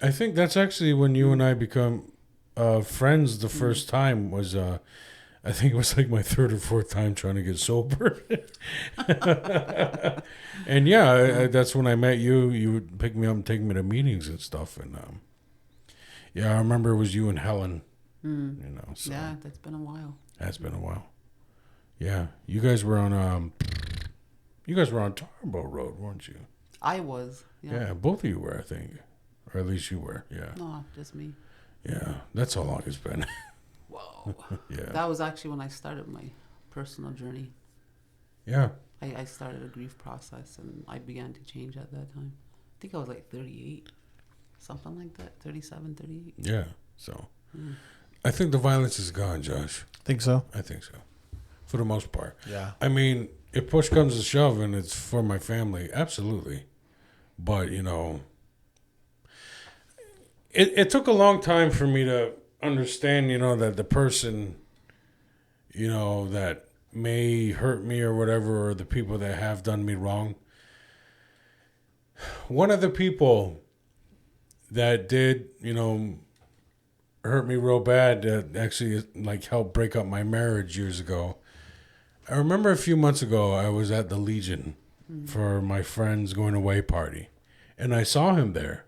I think that's actually when you and I become friends the first time was. I think it was like my third or fourth time trying to get sober. And that's when I met you. You would pick me up and take me to meetings and stuff. And I remember it was you and Helen. So Yeah, that's been a while. That's been a while. Yeah, you guys were on Tarbo Road, weren't you? I was. Yeah, both of you were, I think, or at least you were. Yeah. No, just me. Yeah, that's how long it's been. Whoa. Yeah. That was actually when I started my personal journey. Yeah. I started a grief process and I began to change at that time. I think I was like 38, something like that, 37, 38. Yeah. So I think the violence is gone, Josh. Think so? I think so. For the most part. Yeah. I mean, if push comes to shove and it's for my family, absolutely. But, it took a long time for me to understand, that the person, that may hurt me or whatever, or the people that have done me wrong. One of the people that did, hurt me real bad, that actually like helped break up my marriage years ago. I remember a few months ago, I was at the Legion for my friend's going away party, and I saw him there.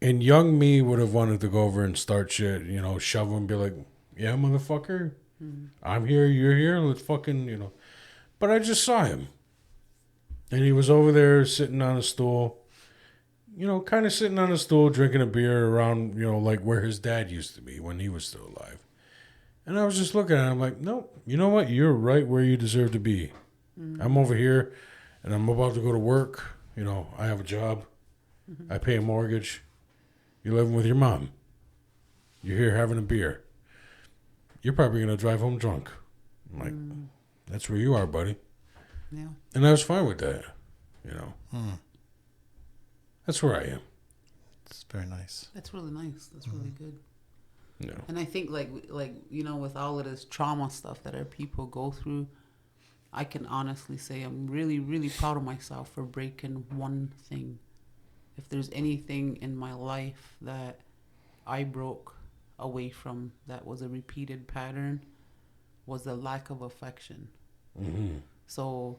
And young me would have wanted to go over and start shit, shove him, be like, yeah, motherfucker, I'm here, you're here, let's fucking, But I just saw him. And he was over there sitting on a stool, kind of sitting on a stool, drinking a beer around, like where his dad used to be when he was still alive. And I was just looking at him like, no, you know what? You're right where you deserve to be. I'm over here and I'm about to go to work. I have a job. I pay a mortgage. You're living with your mom. You're here having a beer. You're probably going to drive home drunk. I'm like, that's where you are, buddy. Yeah. And I was fine with that, That's where I am. It's very nice. That's really nice. That's really good. No. And I think like with all of this trauma stuff that our people go through, I can honestly say I'm really, really proud of myself for breaking one thing. If there's anything in my life that I broke away from that was a repeated pattern, was the lack of affection. Mm-hmm. So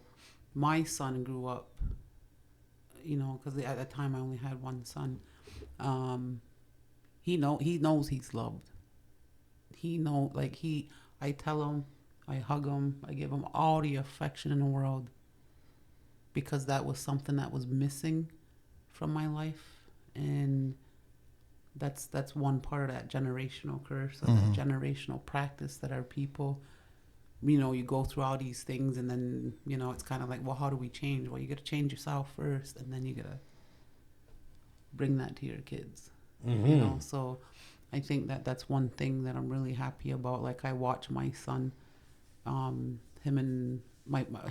my son grew up, because at the time I only had one son. He knows he's loved. I tell him, I hug him, I give him all the affection in the world, because that was something that was missing from my life. And that's one part of that generational curse, of that generational practice that our people, you go through all these things, and then, it's kind of like, well, how do we change? Well, you got to change yourself first, and then you got to bring that to your kids. So I think that's one thing that I'm really happy about. Like, I watch my son, him and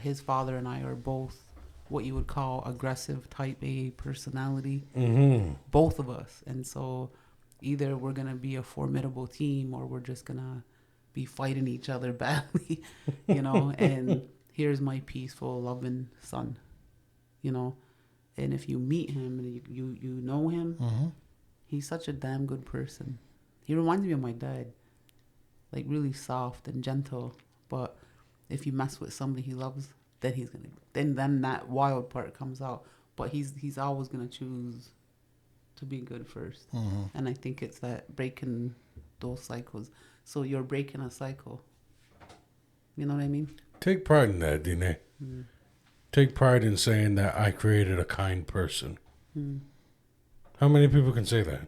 his father and I are both what you would call aggressive type A personality, both of us. And so either we're going to be a formidable team, or we're just going to be fighting each other badly, and here's my peaceful, loving son, and if you meet him and you know him, he's such a damn good person. He reminds me of my dad, like really soft and gentle, but if you mess with somebody he loves, then then that wild part comes out. But he's always gonna choose to be good first. And I think it's that breaking those cycles. So you're breaking a cycle. You know what I mean? Take pride in that, Dine. Take pride in saying that I created a kind person. How many people can say that?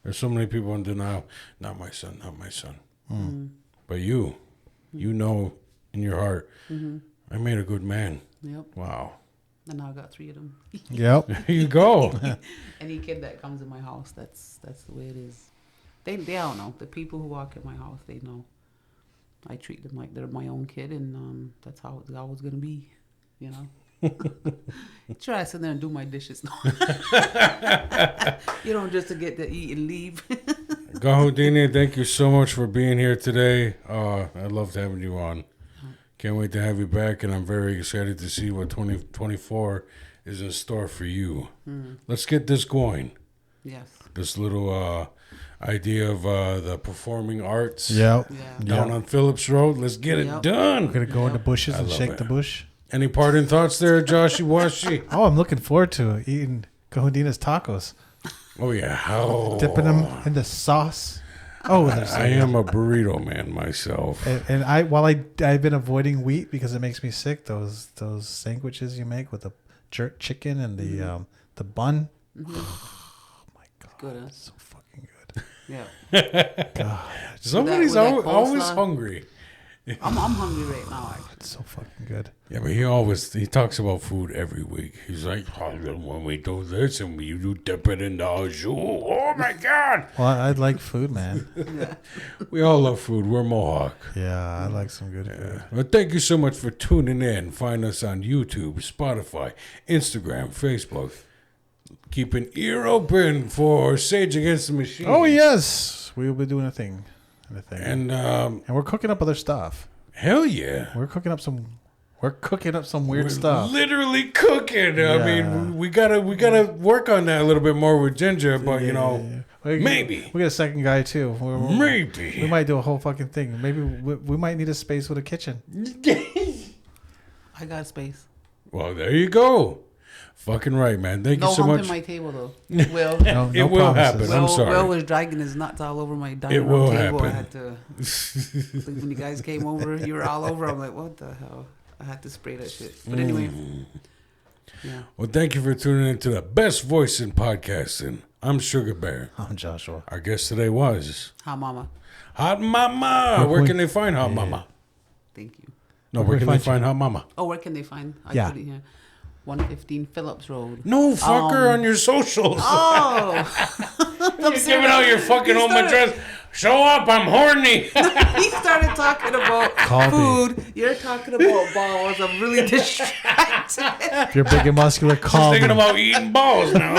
There's so many people in denial. Not my son, not my son. But you know in your heart, I made a good man. Yep. Wow. And now I got 3 of them. Yep. There you go. Any kid that comes in my house, that's the way it is. They all know. The people who walk in my house, they know. I treat them like they're my own kid, and that's how it's always gonna be. Try to sit there and do my dishes. Just to get to eat and leave. Kahontineh, thank you so much for being here today. I loved having you on. Can't wait to have you back, and I'm very excited to see what 2024 is in store for you. Let's get this going. Yes. This little idea of the performing arts Yep. down on Phillips Road. Let's get it done. We're going to go in the bushes and love shake it. the bush. Any parting thoughts there, Joshy Washi? Oh, I'm looking forward to eating Kahontineh's tacos. Oh, yeah. Oh. Dipping them in the sauce. Oh, I am a burrito man myself. And I've been avoiding wheat because it makes me sick. Those sandwiches you make with the jerk chicken and the bun. Oh my god, Good, huh? It's so fucking good. Yeah. God, Somebody's with that always coleslaw? hungry. I'm hungry right now. it's so fucking good. Yeah, but he talks about food every week. He's like, oh, when we do this and we do dip it in the au jus. Oh my god! Well, I like food, man. We all love food. We're Mohawk. Yeah, I like some good food. Well, thank you so much for tuning in. Find us on YouTube, Spotify, Instagram, Facebook. Keep an ear open for Sage Against the Machine. Oh yes, we will be doing a thing. And we're cooking up other stuff. hell yeah. We're cooking up some weird stuff. Literally cooking. I mean, we gotta work on that a little bit more with Ginger, but maybe we got a second guy too. Maybe we might do a whole fucking thing. Maybe we might need a space with a kitchen. I got space. Well, there you go. Fucking right, man. Thank No you so humping much. my table though. Will. No, It will promises. happen. I'm sorry. Will was dragging his nuts all over my dining It room will table. I happen. had to. Like when you guys came over, you were all over. I'm like, what the hell? I had to spray that shit. But anyway, yeah. Well, thank you for tuning in to the best voice in podcasting. I'm Sugar Bear. I'm Joshua. Our guest today was Hi, Mama. Hot Mama. Where can they find Hot Mama? Thank you. No, where can they find Hot Mama? Oh, where can they find? I Yeah. put it here. 115 Phillips Road. No, fucker, on your socials. Oh, You're giving out your fucking home address. Show up, I'm horny. he started talking about Call me. food. You're talking about balls. I'm really distracted. If you're big and muscular, call me. Thinking about eating balls now.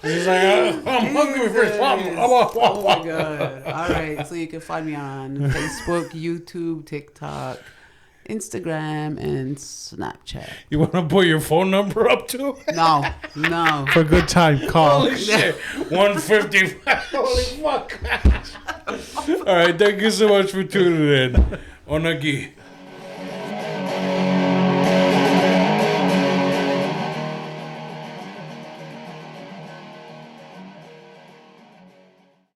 He's like, I'm hungry for something. Oh my god! All right, so you can find me on Facebook, YouTube, TikTok, Instagram, and Snapchat. You want to put your phone number up too? No. For a good time, call. Holy shit. 155. Holy fuck. All right, thank you so much for tuning in. Onagi.